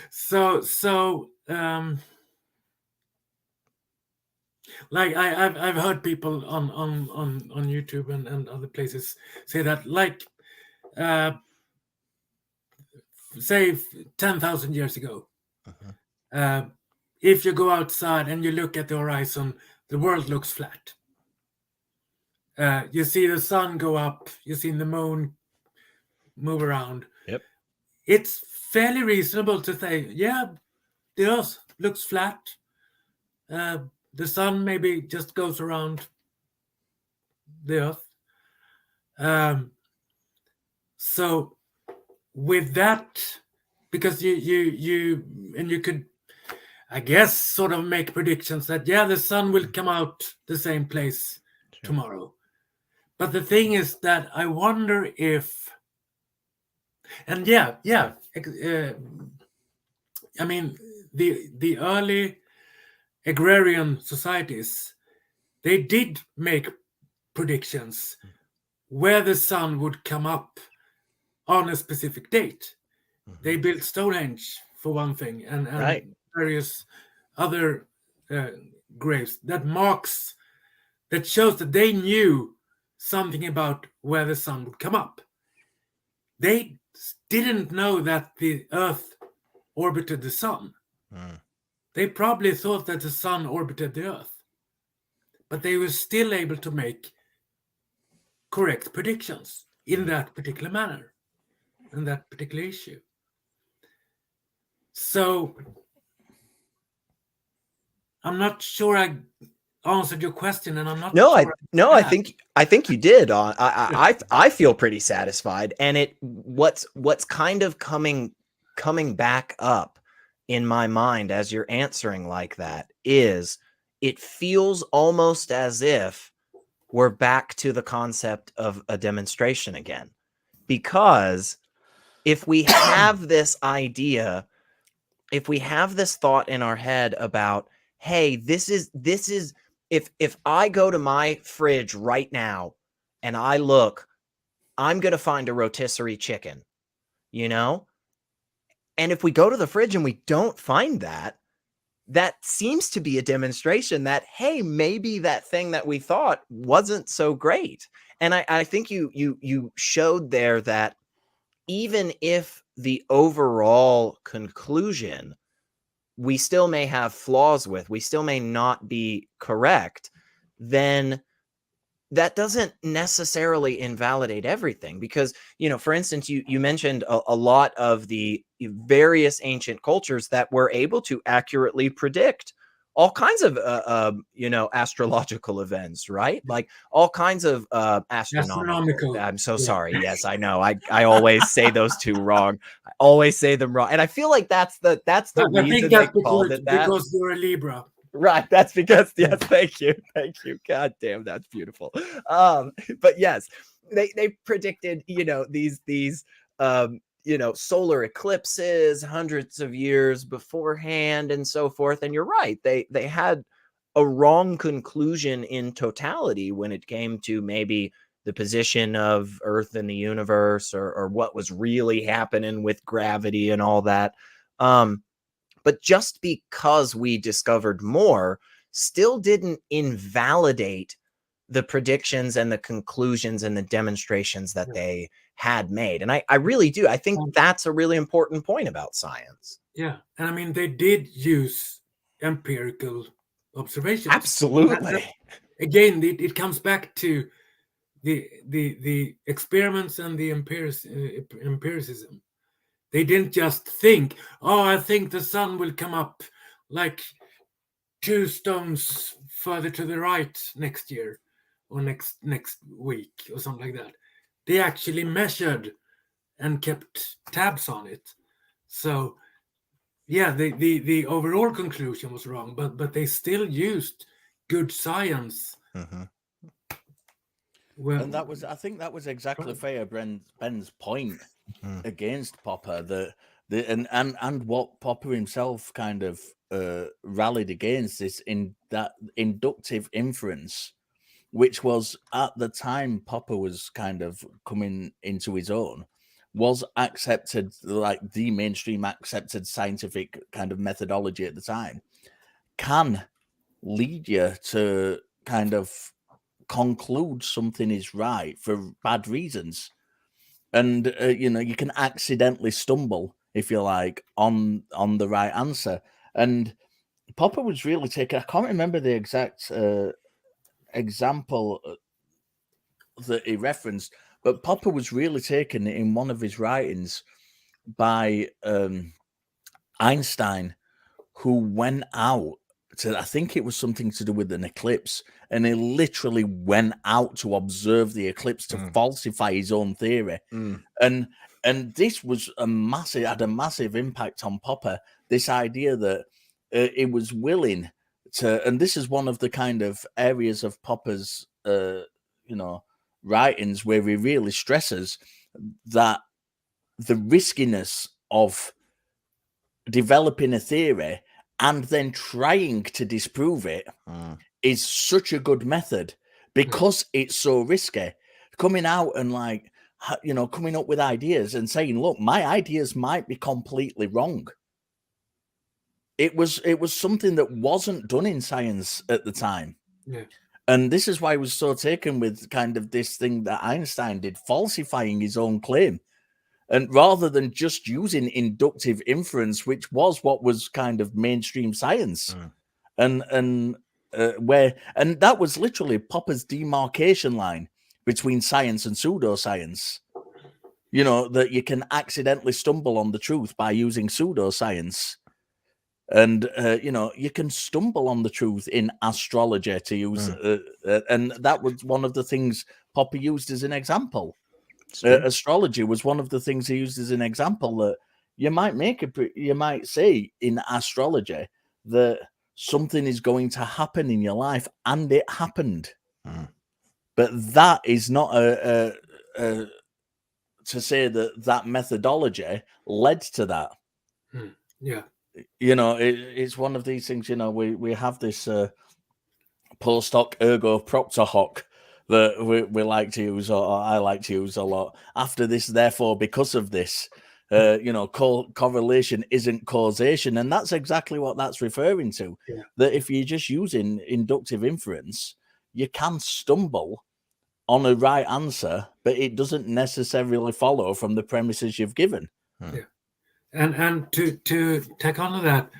So like I've heard people on YouTube and other places say that, like, say 10,000 years ago. If you go outside and you look at the horizon, the world looks flat. You see the sun go up, you see the moon move around. Yep. It's fairly reasonable to say, yeah, the earth looks flat. The sun maybe just goes around the earth. So with that, because you could, I guess, sort of make predictions that, yeah, the sun will come out the same place tomorrow. But the thing is that I wonder if, and I mean, the early agrarian societies, they did make predictions where the sun would come up on a specific date. They built Stonehenge, for one thing, and various other graves that shows that they knew something about where the sun would come up. They didn't know that the earth orbited the sun. They probably thought that the sun orbited the earth, but they were still able to make correct predictions in that particular manner, in that particular issue. So I'm not sure I answered your question, and I'm not. I think you did. I feel pretty satisfied, and what's kind of coming back up in my mind as you're answering like that is, it feels almost as if we're back to the concept of a demonstration again, because if we have this idea, if we have this thought in our head about, hey, this is if I go to my fridge right now and I look, I'm going to find a rotisserie chicken, and if we go to the fridge and we don't find that, that seems to be a demonstration that, hey, maybe that thing that we thought wasn't so great. And I think you showed there that even if the overall conclusion we still may have flaws with, we still may not be correct, then that doesn't necessarily invalidate everything. Because, for instance, you mentioned a lot of the various ancient cultures that were able to accurately predict all kinds of, astrological events, right? Like all kinds of astronomical. I'm so sorry. Yes, I know. I always say those two wrong. I always say them wrong. And I feel like that's the reason they called it that. Because you're a Libra. Right. That's because, yes, thank you. God damn, that's beautiful. But yes, they predicted, these solar eclipses hundreds of years beforehand and so forth. And you're right. They had a wrong conclusion in totality when it came to maybe the position of Earth in the universe, or what was really happening with gravity and all that. But just because we discovered more still didn't invalidate the predictions and the conclusions and the demonstrations that they had made. And I really do. I think that's a really important point about science. Yeah. And I mean, they did use empirical observations. Absolutely. Again, it comes back to the experiments and the empiricism. They didn't just think, I think the sun will come up like 2 stones further to the right next year or next week or something like that. They actually measured and kept tabs on it. So, yeah, the overall conclusion was wrong, but they still used good science. Mm-hmm. Well, and I think that was exactly fair Ben's point against Popper, and what Popper himself kind of rallied against is in that inductive inference, which was at the time Popper was kind of coming into his own, was accepted, like the mainstream accepted scientific kind of methodology at the time, can lead you to kind of conclude something is right for bad reasons. And, you can accidentally stumble if you like, on the right answer. And Popper was really taken. I can't remember the exact example that he referenced, but Popper was really taken in one of his writings by Einstein, who went out to, I think it was something to do with an eclipse, and he literally went out to observe the eclipse to falsify his own theory. And this was had a massive impact on Popper, this idea that he was willing to, and this is one of the kind of areas of Popper's writings where he really stresses that the riskiness of developing a theory and then trying to disprove it is such a good method because it's so risky. Coming out and coming up with ideas and saying, look, my ideas might be completely wrong. It was something that wasn't done in science at the time. Yeah. And this is why I was so taken with kind of this thing that Einstein did, falsifying his own claim. And rather than just using inductive inference, which was what was kind of mainstream science, and that was literally Popper's demarcation line between science and pseudoscience. That you can accidentally stumble on the truth by using pseudoscience. And, you can stumble on the truth in astrology, to use, and that was one of the things Popper used as an example. Astrology was one of the things he used as an example that you might say in astrology that something is going to happen in your life, and it happened. But that is not to say that methodology led to that. Yeah. It's one of these things, we have this post hoc ergo propter hoc that we like to use, or I like to use a lot. After this, therefore, because of this, correlation isn't causation. And that's exactly what that's referring to. Yeah. That if you're just using inductive inference, you can stumble on a right answer, but it doesn't necessarily follow from the premises you've given. Yeah. And to tack on to that,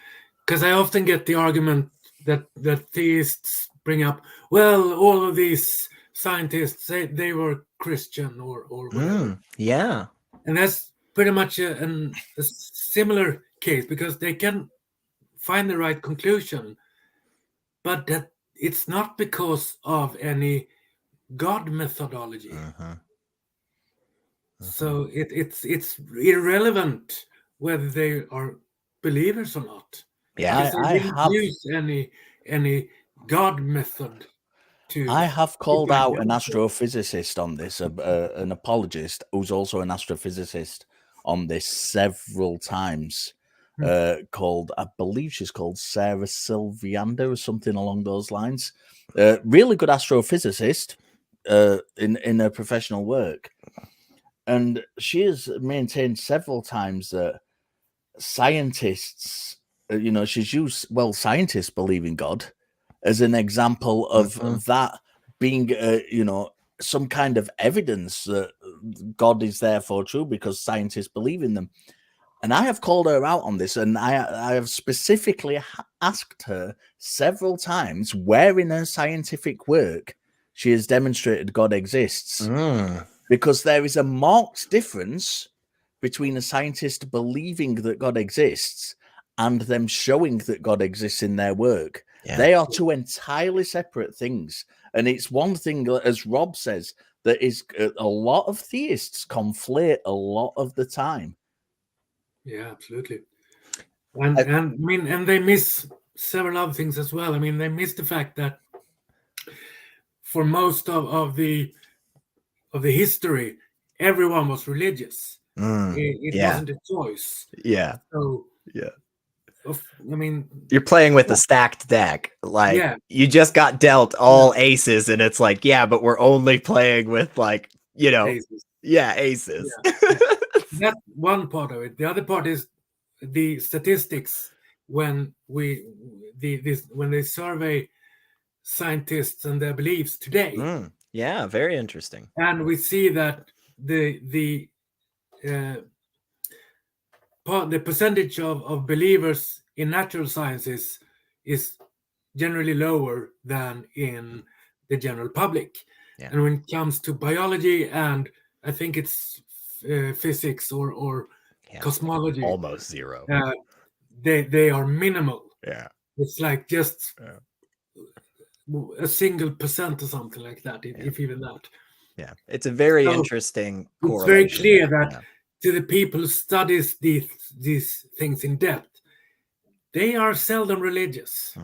because I often get the argument that theists bring up, well, all of these scientists, they were Christian or whatever. Yeah. And that's pretty much a similar case, because they can find the right conclusion, but that it's not because of any God methodology. So it's irrelevant whether they are believers or not. Yeah, I didn't use any God method to. I have called out an astrophysicist on this, an apologist who's also an astrophysicist on this several times. Called, I believe she's called Sarah Silviander or something along those lines. Really good astrophysicist in her professional work. And she has maintained several times that scientists, she's used, scientists believe in God as an example of that being, some kind of evidence that God is therefore true because scientists believe in them. And I have called her out on this, and I have specifically asked her several times where in her scientific work she has demonstrated God exists. Because there is a marked difference between a scientist believing that God exists and them showing that God exists in their work. Yeah. They are two entirely separate things. And it's one thing, as Rob says, that is a lot of theists conflate a lot of the time. Yeah, absolutely. And they miss several other things as well. I mean, they miss the fact that for most of the history, everyone was religious. It wasn't a choice. Yeah. So yeah. I mean, you're playing with a stacked deck. Like you just got dealt all aces, and it's like, yeah, but we're only playing with aces. Aces. Yeah. That's one part of it. The other part is the statistics when when they survey scientists and their beliefs today. Yeah, very interesting. And we see that the the percentage of believers in natural sciences is generally lower than in the general public. Yeah. And when it comes to biology and I think it's physics or cosmology, almost zero. They are minimal. Yeah. It's like just a single % or something like that, if even that. Yeah, it's a very interesting correlation. It's very clear that to the people who studies these things in depth, they are seldom religious.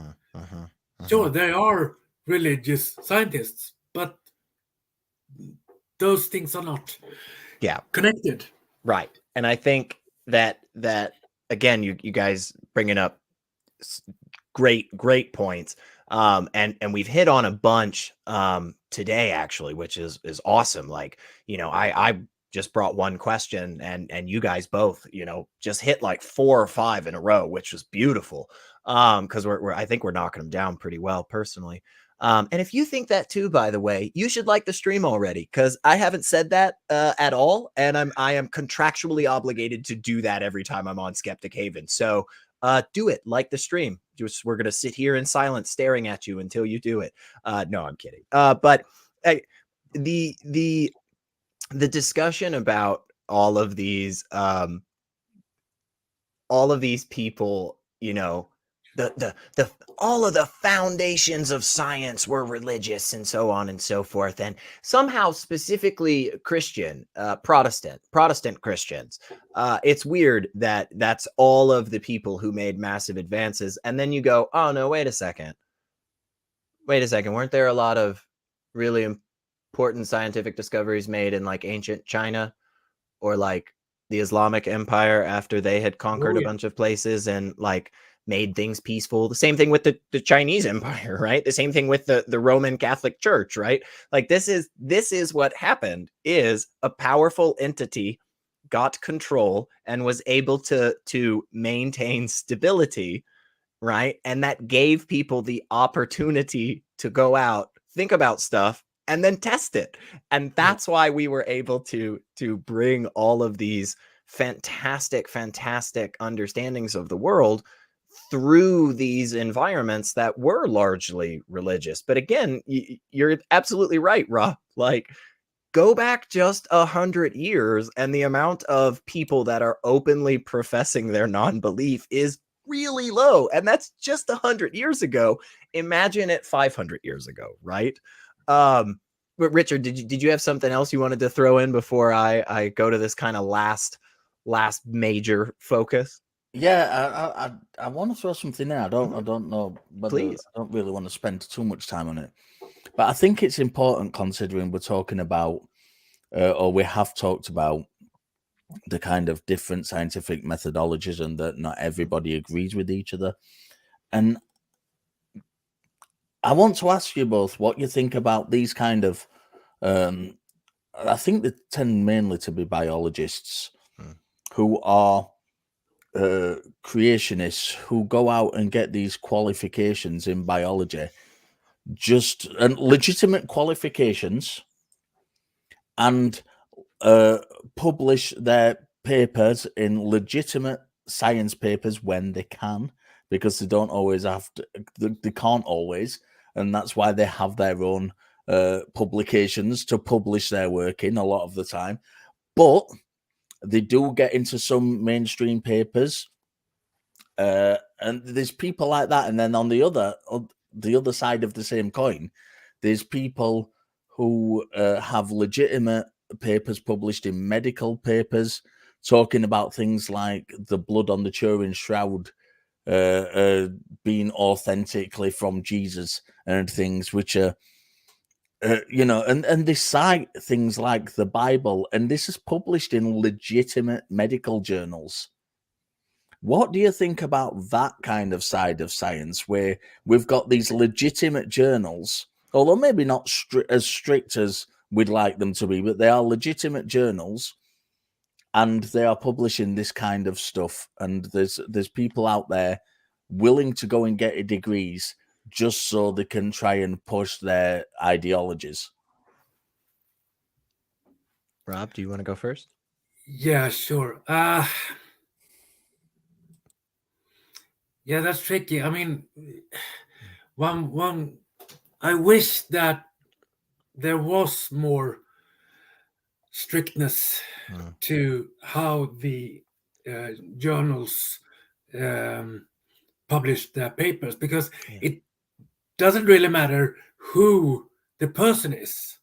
Sure, they are religious scientists, but those things are not connected. Right. And I think that again, you guys bringing up great points. And we've hit on a bunch today, actually, which is awesome. Like, I just brought one question and you guys both, just hit like 4 or 5 in a row, which was beautiful. Because I think we're knocking them down pretty well personally. And if you think that too, by the way, you should like the stream already, because I haven't said that at all. And I am contractually obligated to do that every time I'm on Skeptic Haven. So do it, like the stream. We're going to sit here in silence staring at you until you do it. No, I'm kidding. But the discussion about all of these people, the all of the foundations of science were religious and so on and so forth, and somehow specifically Christian, Protestant Christians. It's weird that that's all of the people who made massive advances, and then you go, oh no, wait a second, weren't there a lot of really important scientific discoveries made in like ancient China or like the Islamic Empire after they had conquered a bunch of places and like made things peaceful? The same thing with the Chinese Empire, right? The same thing with the Roman Catholic Church, right? Like this is what happened, is a powerful entity got control and was able to maintain stability, right? And that gave people the opportunity to go out, think about stuff, and then test it. And that's why we were able to bring all of these fantastic understandings of the world through these environments that were largely religious. But again, you're absolutely right, Rob. Like, go back just 100 years and the amount of people that are openly professing their non-belief is really low. And that's just 100 years ago. Imagine it 500 years ago, right? But Richard, did you have something else you wanted to throw in before I go to this kind of last major focus? Yeah, I want to throw something in. I don't know whether Please. I don't really want to spend too much time on it, but I think it's important considering we're talking about, or we have talked about, the kind of different scientific methodologies and that not everybody agrees with each other. And I want to ask you both what you think about these kind of. I think they tend mainly to be biologists who are creationists who go out and get these qualifications in biology, and legitimate qualifications, and publish their papers in legitimate science papers when they can, because they don't always have to, they can't always, and that's why they have their own publications to publish their work in a lot of the time. But they do get into some mainstream papers, and there's people like that. And then on the other side of the same coin, there's people who have legitimate papers published in medical papers, talking about things like the blood on the Turin shroud being authentically from Jesus and things which are. And they cite things like the Bible, and this is published in legitimate medical journals. What do you think about that kind of side of science, where we've got these legitimate journals, although maybe not as strict as we'd like them to be, but they are legitimate journals, and they are publishing this kind of stuff, and there's people out there willing to go and get degrees just so they can try and push their ideologies. Rob, do you want to go first? Yeah, sure. Yeah, that's tricky. I mean, one. I wish that there was more strictness to how the journals publish their papers, because it doesn't really matter who the person is,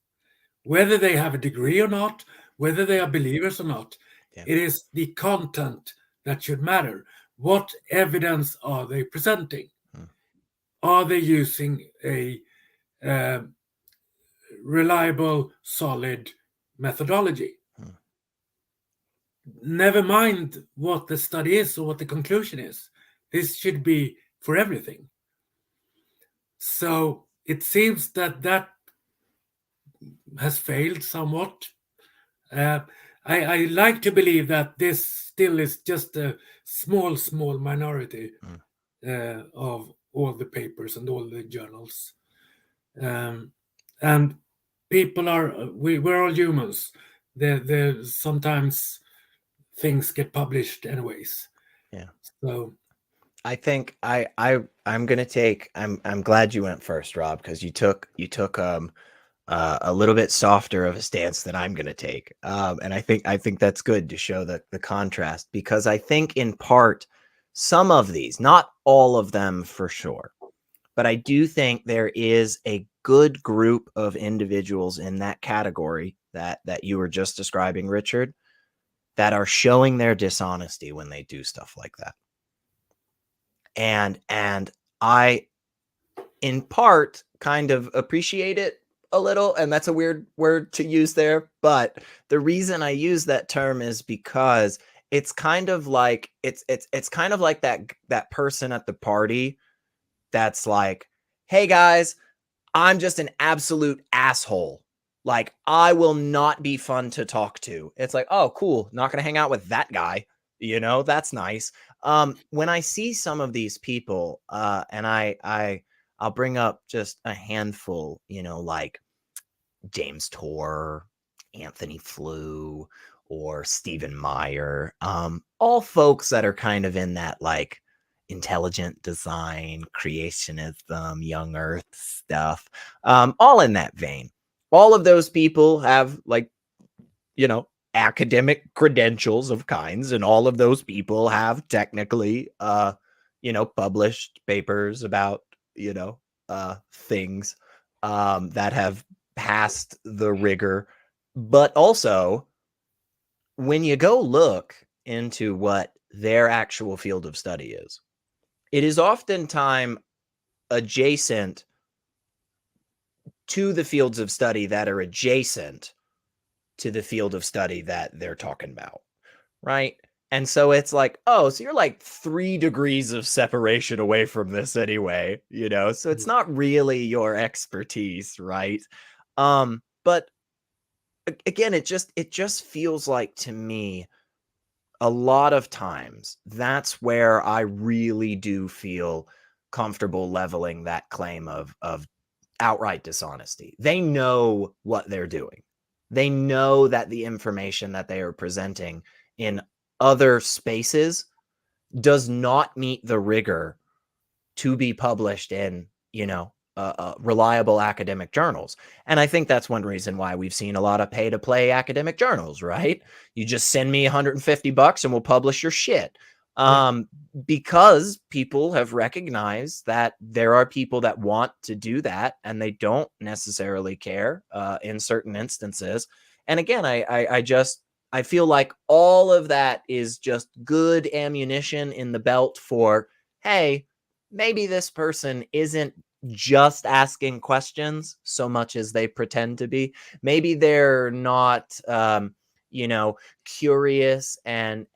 whether they have a degree or not, whether they are believers or not. It is the content that should matter. What evidence are they presenting? Are they using a reliable, solid methodology? Never mind what the study is or what the conclusion is. This should be for everything. So it seems that has failed somewhat. I like to believe that this still is just a small minority of all the papers and all the journals. And people are, we're all humans. There sometimes things get published anyways. Yeah. So I think I'm gonna take. I'm glad you went first, Rob, because you took a little bit softer of a stance than I'm gonna take, and I think that's good to show the contrast, because I think in part some of these, not all of them for sure, but I do think there is a good group of individuals in that category that you were just describing, Richard, that are showing their dishonesty when they do stuff like that. And I, in part, kind of appreciate it a little, and that's a weird word to use there, but the reason I use that term is because it's kind of like it's kind of like that person at the party that's like, hey guys, I'm just an absolute asshole. Like, I will not be fun to talk to. It's like, oh, cool. Not going to hang out with that guy. You know, that's nice. When I see some of these people, and I'll bring up just a handful, you know, like James Torr, Anthony Flew, or Stephen Meyer, all folks that are kind of in that like intelligent design, creationism, young earth stuff, all in that vein. All of those people have, like, you know, academic credentials of kinds, and all of those people have technically you know, published papers about, you know, things that have passed the rigor. But also, when you go look into what their actual field of study is, it is oftentimes adjacent to the fields of study that are adjacent to the field of study that they're talking about, right? And so it's like, oh, so you're like 3 degrees of separation away from this anyway, you know? So it's not really your expertise, right? But again, it just feels like, to me, a lot of times that's where I really do feel comfortable leveling that claim of outright dishonesty. They know what they're doing. They know that the information that they are presenting in other spaces does not meet the rigor to be published in, you know, reliable academic journals. And I think that's one reason why we've seen a lot of pay to play academic journals, right? You just send me $150 and we'll publish your shit. Because people have recognized that there are people that want to do that and they don't necessarily care in certain instances. And again, I feel like all of that is just good ammunition in the belt for, hey, maybe this person isn't just asking questions so much as they pretend to be. Maybe they're not, you know, curious and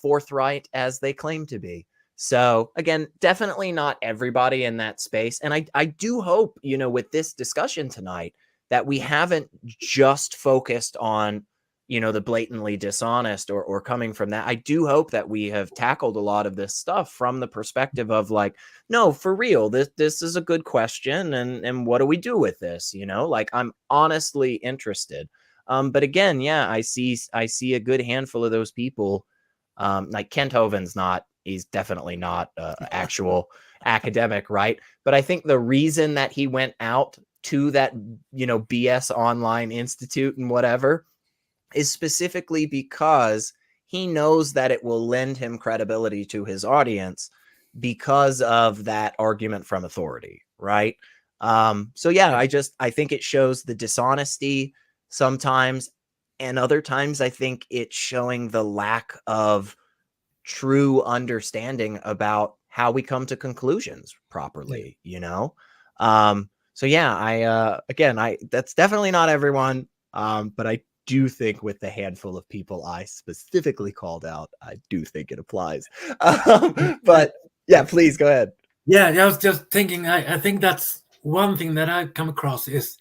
forthright as they claim to be. So again, definitely not everybody in that space. And I do hope, you know, with this discussion tonight, that we haven't just focused on, you know, the blatantly dishonest or coming from that. I do hope that we have tackled a lot of this stuff from the perspective of like, no, for real, this is a good question. And what do we do with this? You know, like, I'm honestly interested. But again, yeah, I see a good handful of those people. Like Kent Hoven's not He's definitely not actual academic, right? But I think the reason that he went out to that, BS online institute and whatever is specifically because he knows that it will lend him credibility to his audience because of that argument from authority, right? So yeah, I think it shows the dishonesty sometimes, and other times I think it's showing the lack of true understanding about how we come to conclusions properly, So yeah, that's definitely not everyone, but I do think with the handful of people I specifically called out, I do think it applies. But yeah, please go ahead. Yeah, I was just thinking, I think that's one thing that I've come across is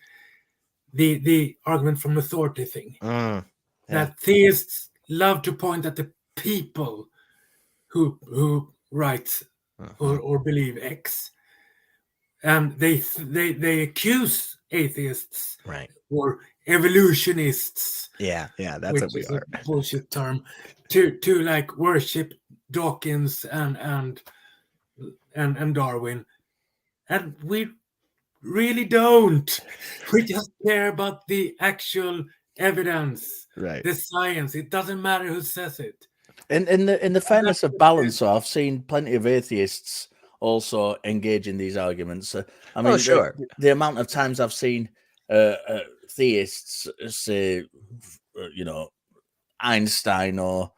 the argument from authority thing. That theists love to point at the people who write or believe X. And they accuse atheists, right, or evolutionists. Yeah, that's what we are. A bullshit term to like worship Dawkins and Darwin, and we really don't. We just care about the actual evidence, right? The science. It doesn't matter who says it. And in the fairness of balance, so I've seen plenty of atheists also engage in these arguments. I mean, sure. The amount of times I've seen theists say, Einstein or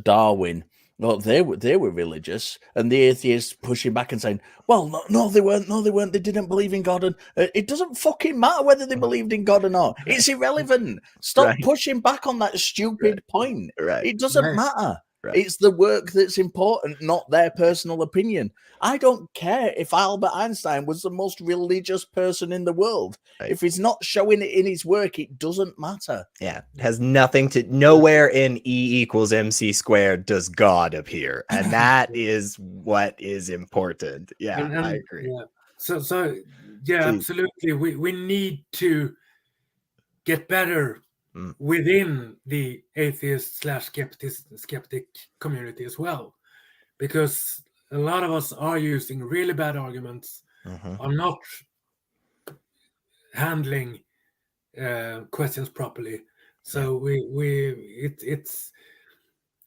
Darwin, well, they were religious, and the atheists pushing back and saying, well, no, they weren't. No, they weren't. They didn't believe in God, and it doesn't fucking matter whether they believed in God or not. It's irrelevant. Stop pushing back on that stupid point. Right. It doesn't matter. Right. It's the work that's important, not their personal opinion. I don't care if Albert Einstein was the most religious person in the world. Right. If he's not showing it in his work, it doesn't matter. Yeah, it has nothing to. Nowhere in E = MC squared does God appear, and that is what is important. Yeah, and I agree. Yeah. So yeah, please. Absolutely. We need to get better within the atheist/skeptic community as well, because a lot of us are using really bad arguments, are not handling questions properly. So it's.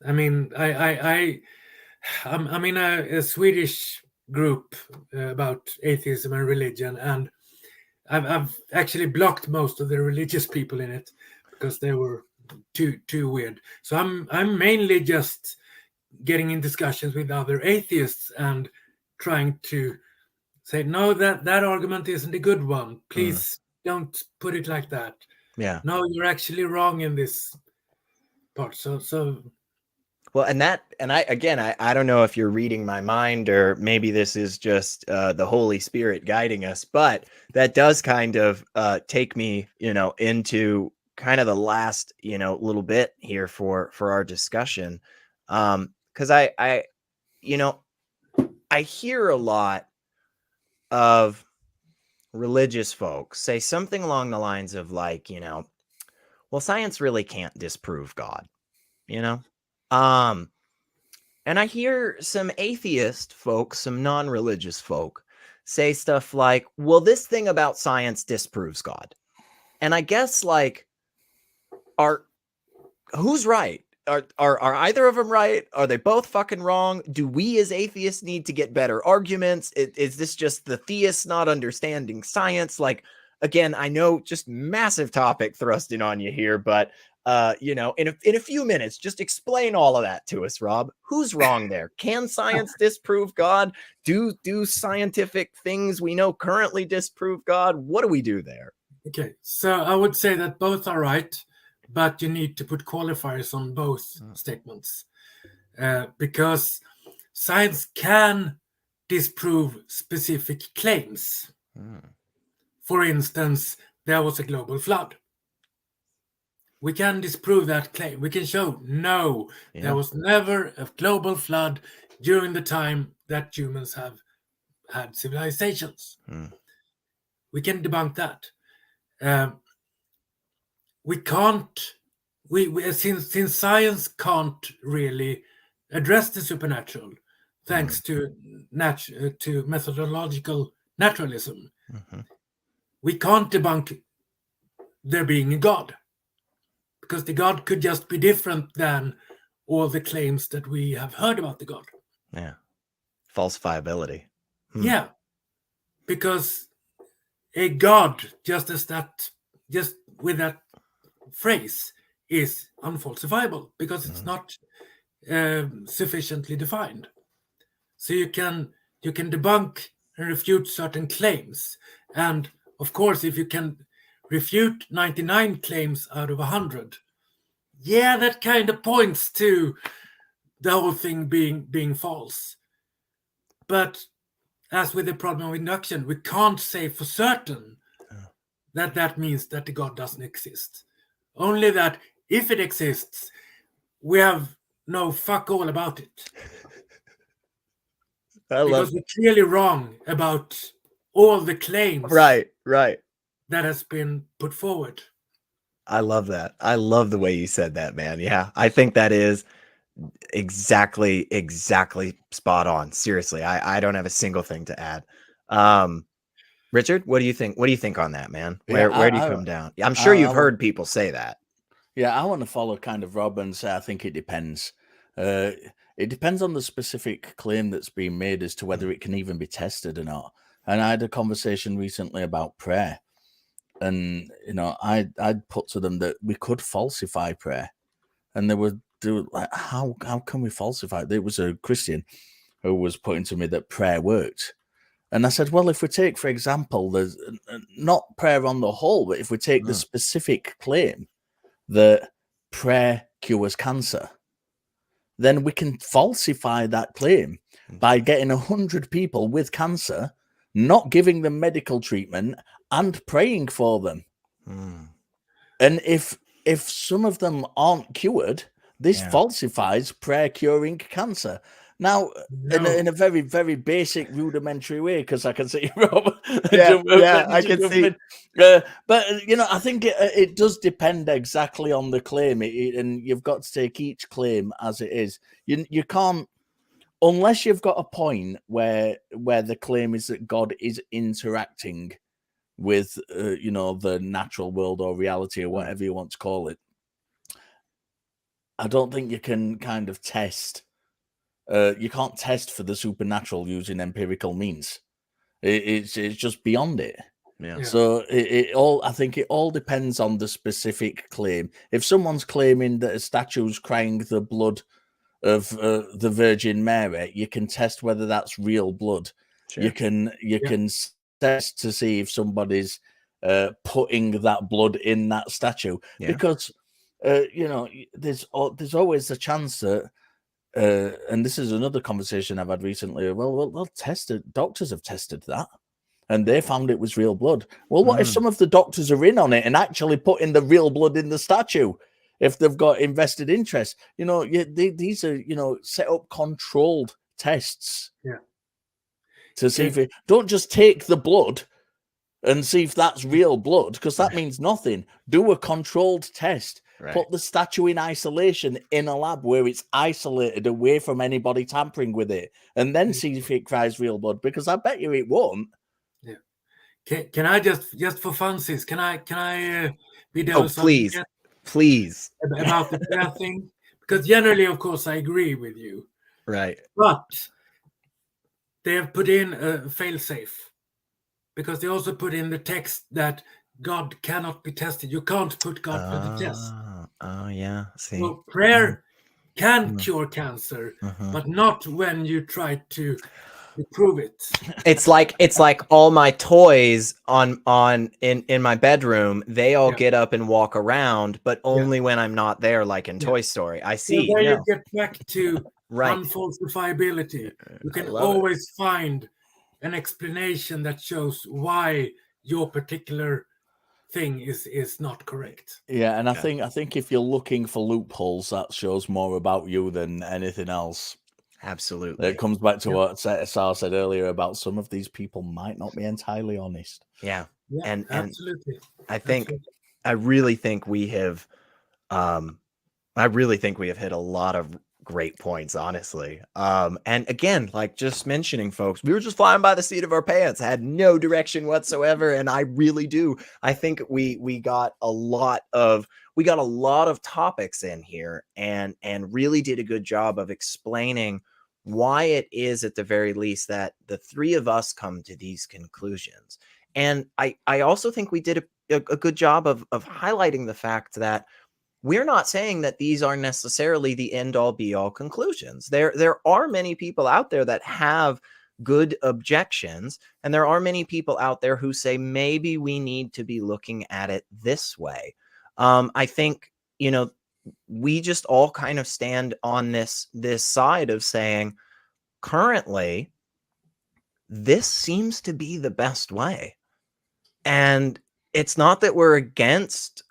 I mean, I'm in a Swedish group about atheism and religion, and I've actually blocked most of the religious people in it because they were too weird. So I'm mainly just getting in discussions with other atheists and trying to say, no, that argument isn't a good one. Please don't put it like that. Yeah. No, you're actually wrong in this part. So. Well, and I don't know if you're reading my mind, or maybe this is just the Holy Spirit guiding us, but that does kind of take me, into kind of the last, little bit here for our discussion. Because I hear a lot of religious folks say something along the lines of like, well, science really can't disprove God, and I hear some atheist folks, some non-religious folk say stuff like, well, this thing about science disproves God. And I guess like, who's right? Are either of them right? Are they both fucking wrong? Do we as atheists need to get better arguments? Is this just the theists not understanding science? Like, again, I know just massive topic thrusting on you here, but in a few minutes, just explain all of that to us, Rob. Who's wrong there? Can science disprove God? Do scientific things we know currently disprove God? What do we do there? Okay, so I would say that both are right, but you need to put qualifiers on both statements, because science can disprove specific claims. For instance, there was a global flood. We can disprove that claim. We can show, no, there was never a global flood during the time that humans have had civilizations. We can debunk that. We can't, since science can't really address the supernatural thanks to methodological naturalism. We can't debunk there being a God, because the God could just be different than all the claims that we have heard about the God. Yeah. Falsifiability. Yeah. Because a God, just with that phrase, is unfalsifiable because it's not sufficiently defined. So you can debunk and refute certain claims, and of course, if you can refute 99 claims out of 100, yeah, that kind of points to the whole thing being false. But as with the problem of induction, we can't say for certain that means that the God doesn't exist. Only that if it exists, we have no fuck all about it. Because we're clearly wrong about all the claims Right. that has been put forward. I love that. I love the way you said that, man. Yeah, I think that is exactly spot on. Seriously, I don't have a single thing to add. Richard, what do you think? What do you think on that, man? Where do you come down? I'm sure you've heard people say that. Yeah, I want to follow kind of Rob and say I think it depends. It depends on the specific claim that's being made as to whether it can even be tested or not. And I had a conversation recently about prayer, and I'd put to them that we could falsify prayer, and they were like, how can we falsify it? There was a Christian who was putting to me that prayer worked. And I said, well, if we take, for example, there's not prayer on the whole, but if we take the specific claim that prayer cures cancer, then we can falsify that claim by getting 100 people with cancer, not giving them medical treatment, and praying for them. And if some of them aren't cured, this falsifies prayer curing cancer. Now, in a very, very basic, rudimentary way, because I can see Rob. I can see. But I think it does depend exactly on the claim, and you've got to take each claim as it is. You can't, unless you've got a point where the claim is that God is interacting with the natural world or reality or whatever you want to call it. I don't think you can kind of test. You can't test for the supernatural using empirical means. It's just beyond it. Yeah. So I think it all depends on the specific claim. If someone's claiming that a statue's crying the blood of the Virgin Mary, you can test whether that's real blood. Sure. You can test to see if somebody's putting that blood in that statue, because there's always a chance that. And this is another conversation I've had recently. Well, doctors have tested that, and they found it was real blood. Well, what if some of the doctors are in on it and actually putting the real blood in the statue? If they've got invested interest, these are set up controlled tests. Yeah. To see if don't just take the blood and see if that's real blood, because that means nothing. Do a controlled test. Right. Put the statue in isolation in a lab where it's isolated away from anybody tampering with it, and then see if it cries real blood, because I bet you it won't. Yeah. Can I just for funsies? Can I be devil's advocate? Please about the prayer thing? Because generally, of course, I agree with you. Right. But they have put in a failsafe, because they also put in the text that God cannot be tested. You can't put God to the test. Oh, yeah. See. So prayer can cure cancer, but not when you try to prove it. It's like all my toys in my bedroom, they all get up and walk around, but only when I'm not there, like in Toy Story. I see. So there you get back to unfalsifiability. You can always find an explanation that shows why your particular thing is not correct. Yeah, and I think if you're looking for loopholes, that shows more about you than anything else. Absolutely. It comes back to what Sal said earlier about some of these people might not be entirely honest. Yeah. And absolutely. I really think we have hit a lot of great points, honestly. And again, like just mentioning, folks, we were just flying by the seat of our pants, had no direction whatsoever. And I really do. I think we got a lot of topics in here and really did a good job of explaining why it is, at the very least, that the three of us come to these conclusions. And I also think we did a good job of highlighting the fact that we're not saying that these are necessarily the end all be all conclusions. There are many people out there that have good objections, and there are many people out there who say maybe we need to be looking at it this way. I think, we just all kind of stand on this side of saying currently this seems to be the best way. And it's not that we're against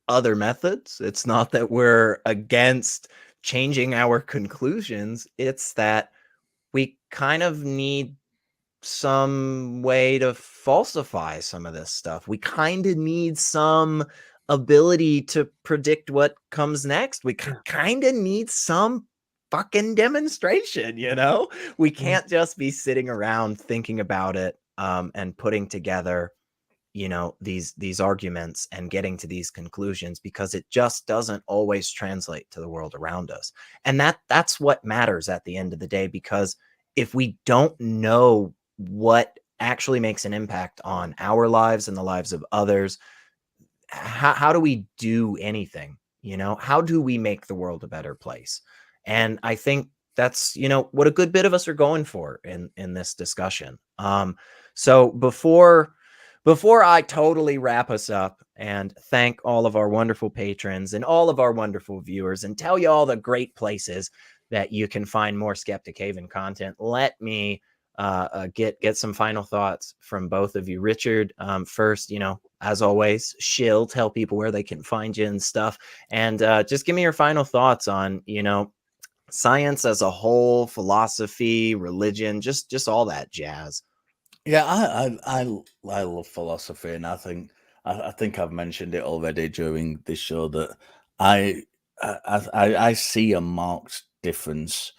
other methods. It's not that we're against changing our conclusions. It's that we kind of need some way to falsify some of this stuff. We kind of need some ability to predict what comes next. We kind of need some fucking demonstration, We can't just be sitting around thinking about it and putting together these arguments and getting to these conclusions, because it just doesn't always translate to the world around us. And that's what matters at the end of the day, because if we don't know what actually makes an impact on our lives and the lives of others, how do we do anything? How do we make the world a better place? And I think that's what a good bit of us are going for in this discussion. So before I totally wrap us up and thank all of our wonderful patrons and all of our wonderful viewers and tell you all the great places that you can find more Skeptic Haven content, let me get some final thoughts from both of you. Richard, first, as always, tell people where they can find you and stuff. And just give me your final thoughts on, science as a whole, philosophy, religion, just all that jazz. Yeah, I love philosophy, and I think I've mentioned it already during this show that I see a marked difference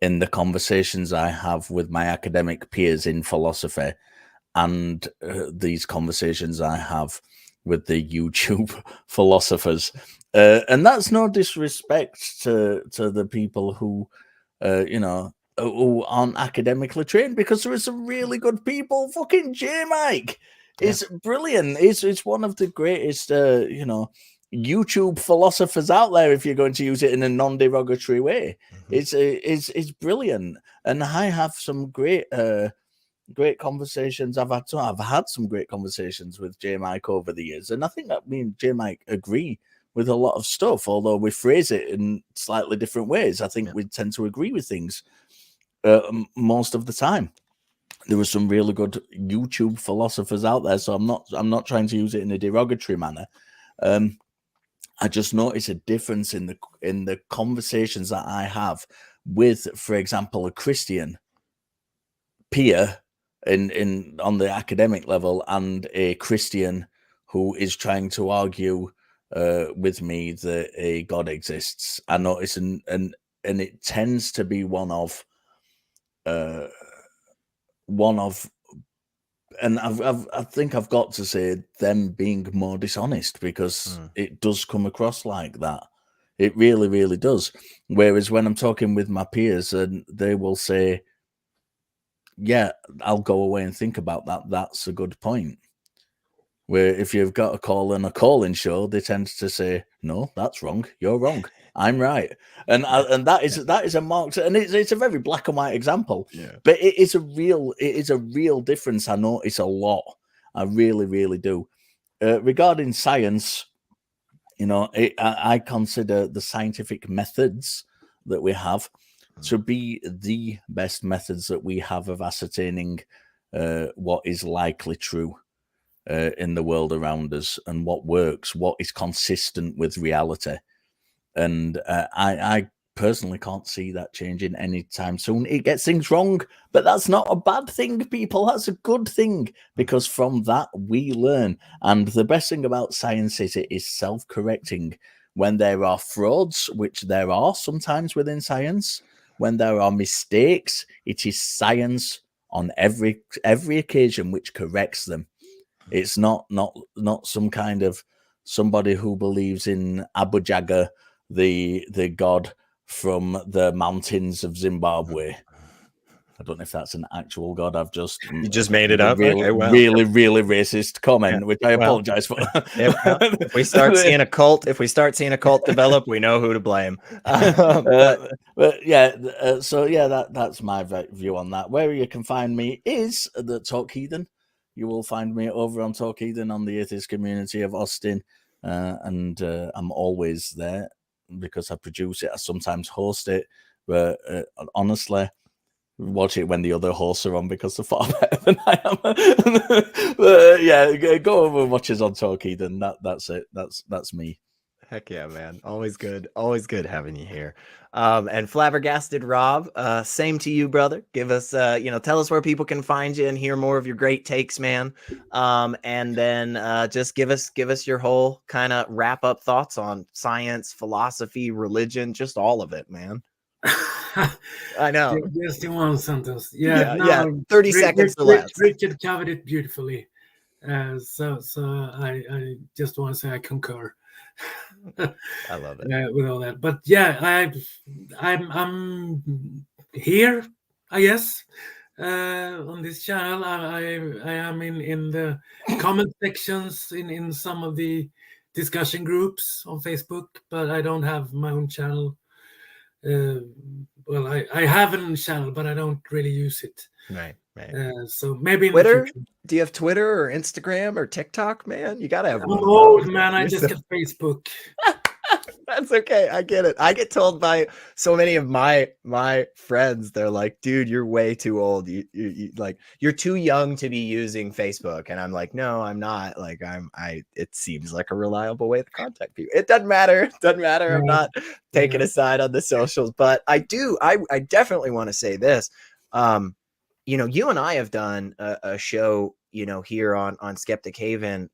in the conversations I have with my academic peers in philosophy and these conversations I have with the YouTube philosophers, and that's no disrespect to the people who who aren't academically trained, because there are some really good people. Fucking J-Mike is brilliant. It's one of the greatest, YouTube philosophers out there, if you're going to use it in a non-derogatory way. Mm-hmm. It's brilliant, and I have some great conversations. I've had some great conversations with J-Mike over the years, and I think that me and J-Mike agree with a lot of stuff, although we phrase it in slightly different ways. I think we tend to agree with things most of the time. There were some really good YouTube philosophers out there, so I'm not trying to use it in a derogatory manner. I just notice a difference in the conversations that I have with, for example, a Christian peer on the academic level and a Christian who is trying to argue with me that a God exists. I notice, and it tends to be one of, and I think I've got to say them being more dishonest, because it does come across like that. It really, really does. Whereas when I'm talking with my peers, and they will say, yeah, I'll go away and think about that. That's a good point. Where if you've got a call-in show, they tend to say, no, that's wrong. You're wrong. I'm right. And that is a marked, and it's a very black and white example. Yeah. But it is a real difference. I notice a lot. I really, really do. Regarding science, I consider the scientific methods that we have to be the best methods that we have of ascertaining what is likely true in the world around us, and what works, what is consistent with reality. And I personally can't see that changing anytime soon. It gets things wrong, but that's not a bad thing, people. That's a good thing, because from that we learn. And the best thing about science is it is self-correcting. when there are frauds, which there are sometimes within science, when there are mistakes, it is science on every occasion which corrects them. It's not some kind of somebody who believes in Abu Jaga, the god from the mountains of Zimbabwe. I don't know if that's an actual god. I've just You just made it up. Really, Okay, well. really racist comment, which I apologize for. If we start seeing a cult, develop, we know who to blame. But yeah, so yeah, that's my view on that. Where you can find me is the Talk Heathen. You will find me over on Talk Heathen on the atheist community of Austin, and I'm always there because I produce it. I sometimes host it, but honestly, watch it when the other hosts are on because they're far better than I am. But yeah, go over and watch us on Talk Heathen. That's it. That's me. Heck yeah, man. Always good having you here. And Flabbergasted Rob, same to you, brother. Give us, tell us where people can find you and hear more of your great takes, man. And then just give us your whole kind of wrap up thoughts on science, philosophy, religion, just all of it, man. I know. Just in one sentence. 30 seconds or less. Richard covered it beautifully. So I just want to say I concur. I love it with all that. But yeah, I'm here, I guess, on this channel. I am in the comment sections in some of the discussion groups on Facebook, but I don't have my own channel. Well, I have a channel, but I don't really use it. Right. So maybe in Twitter. The future. Do you have Twitter or Instagram or TikTok, man? You gotta have one. I'm old, man. I just get Facebook. That's okay. I get it. I get told by so many of my friends, they're like, dude, you're way too old. You like, you're too young to be using Facebook. And I'm like, no, I'm not. Like, it seems like a reliable way to contact people. It doesn't matter. I'm not taking a side on the socials, but I definitely want to say this. You and I have done a show, here on Skeptic Haven,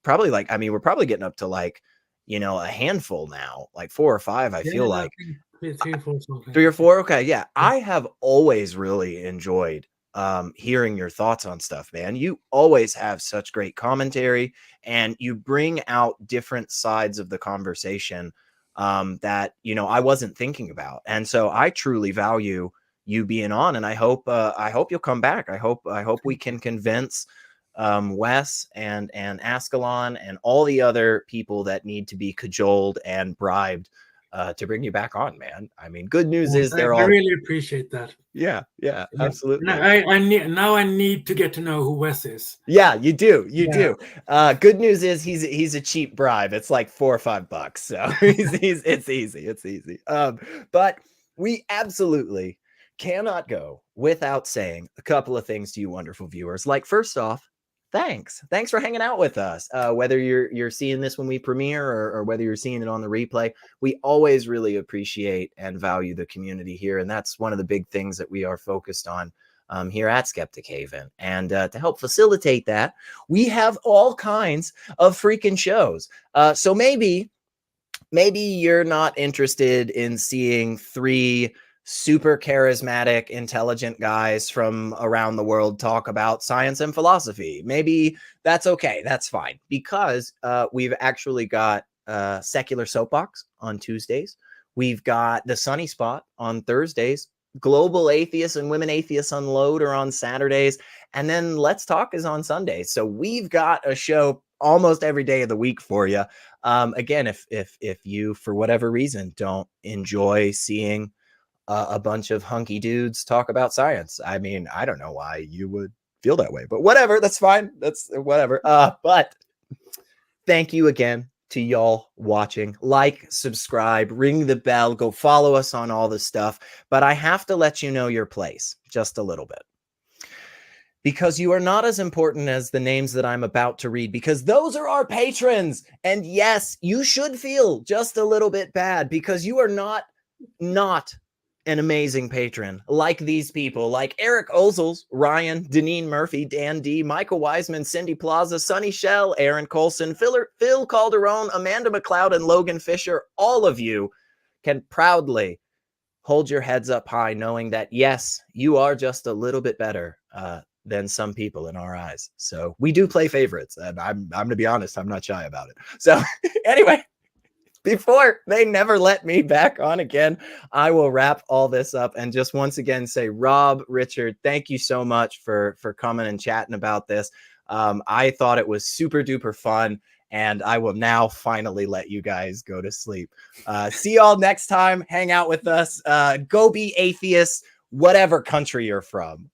probably we're probably getting up to a handful now, like 4 or 5. I feel like 3 or 4. Okay. Yeah. I have always really enjoyed hearing your thoughts on stuff, man. You always have such great commentary and you bring out different sides of the conversation that, I wasn't thinking about. And so I truly value you being on, and I hope you'll come back. I hope we can convince Wes and Ascalon and all the other people that need to be cajoled and bribed to bring you back on, man. I mean, good news is I really appreciate that. Yeah, absolutely. I need to get to know who Wes is. Yeah, you do. Good news is he's a cheap bribe. It's like $4 or $5, so it's easy. But we absolutely cannot go without saying a couple of things to you wonderful viewers. Like, first off, thanks for hanging out with us, whether you're seeing this when we premiere or whether you're seeing it on the replay. We always really appreciate and value the community here, and that's one of the big things that we are focused on here at Skeptic Haven. And to help facilitate that, we have all kinds of freaking shows. So maybe you're not interested in seeing 3 super charismatic, intelligent guys from around the world talk about science and philosophy. Maybe that's okay. That's fine, because we've actually got Secular Soapbox on Tuesdays. We've got The Sunny Spot on Thursdays. Global Atheists and Women Atheists Unload are on Saturdays. And then Let's Talk is on Sundays. So we've got a show almost every day of the week for you. Again, if you, for whatever reason, don't enjoy seeing a bunch of hunky dudes talk about science, I mean, I don't know why you would feel that way, but whatever, that's fine. That's whatever. But thank you again to y'all watching. Like, subscribe, ring the bell, go follow us on all this stuff. But I have to let you know your place just a little bit, because you are not as important as the names that I'm about to read, because those are our patrons. And yes, you should feel just a little bit bad, because you are not an amazing patron like these people, like Eric Ozols, Rion, Deneen Murphy, Dan D, Michael Wiseman, Cindy Plaza, Sonny Shell, Aaron Coalson, Phil Calderone, Amanda McLeod, and Logan Fisher, all of you can proudly hold your heads up high knowing that, yes, you are just a little bit better than some people in our eyes. So we do play favorites, and I'm going to be honest, I'm not shy about it. So anyway, before they never let me back on again, I will wrap all this up and just once again say, Rob, Richard, thank you so much for coming and chatting about this. I thought it was super duper fun, and I will now finally let you guys go to sleep. See y'all next time. Hang out with us. Go be atheists, whatever country you're from.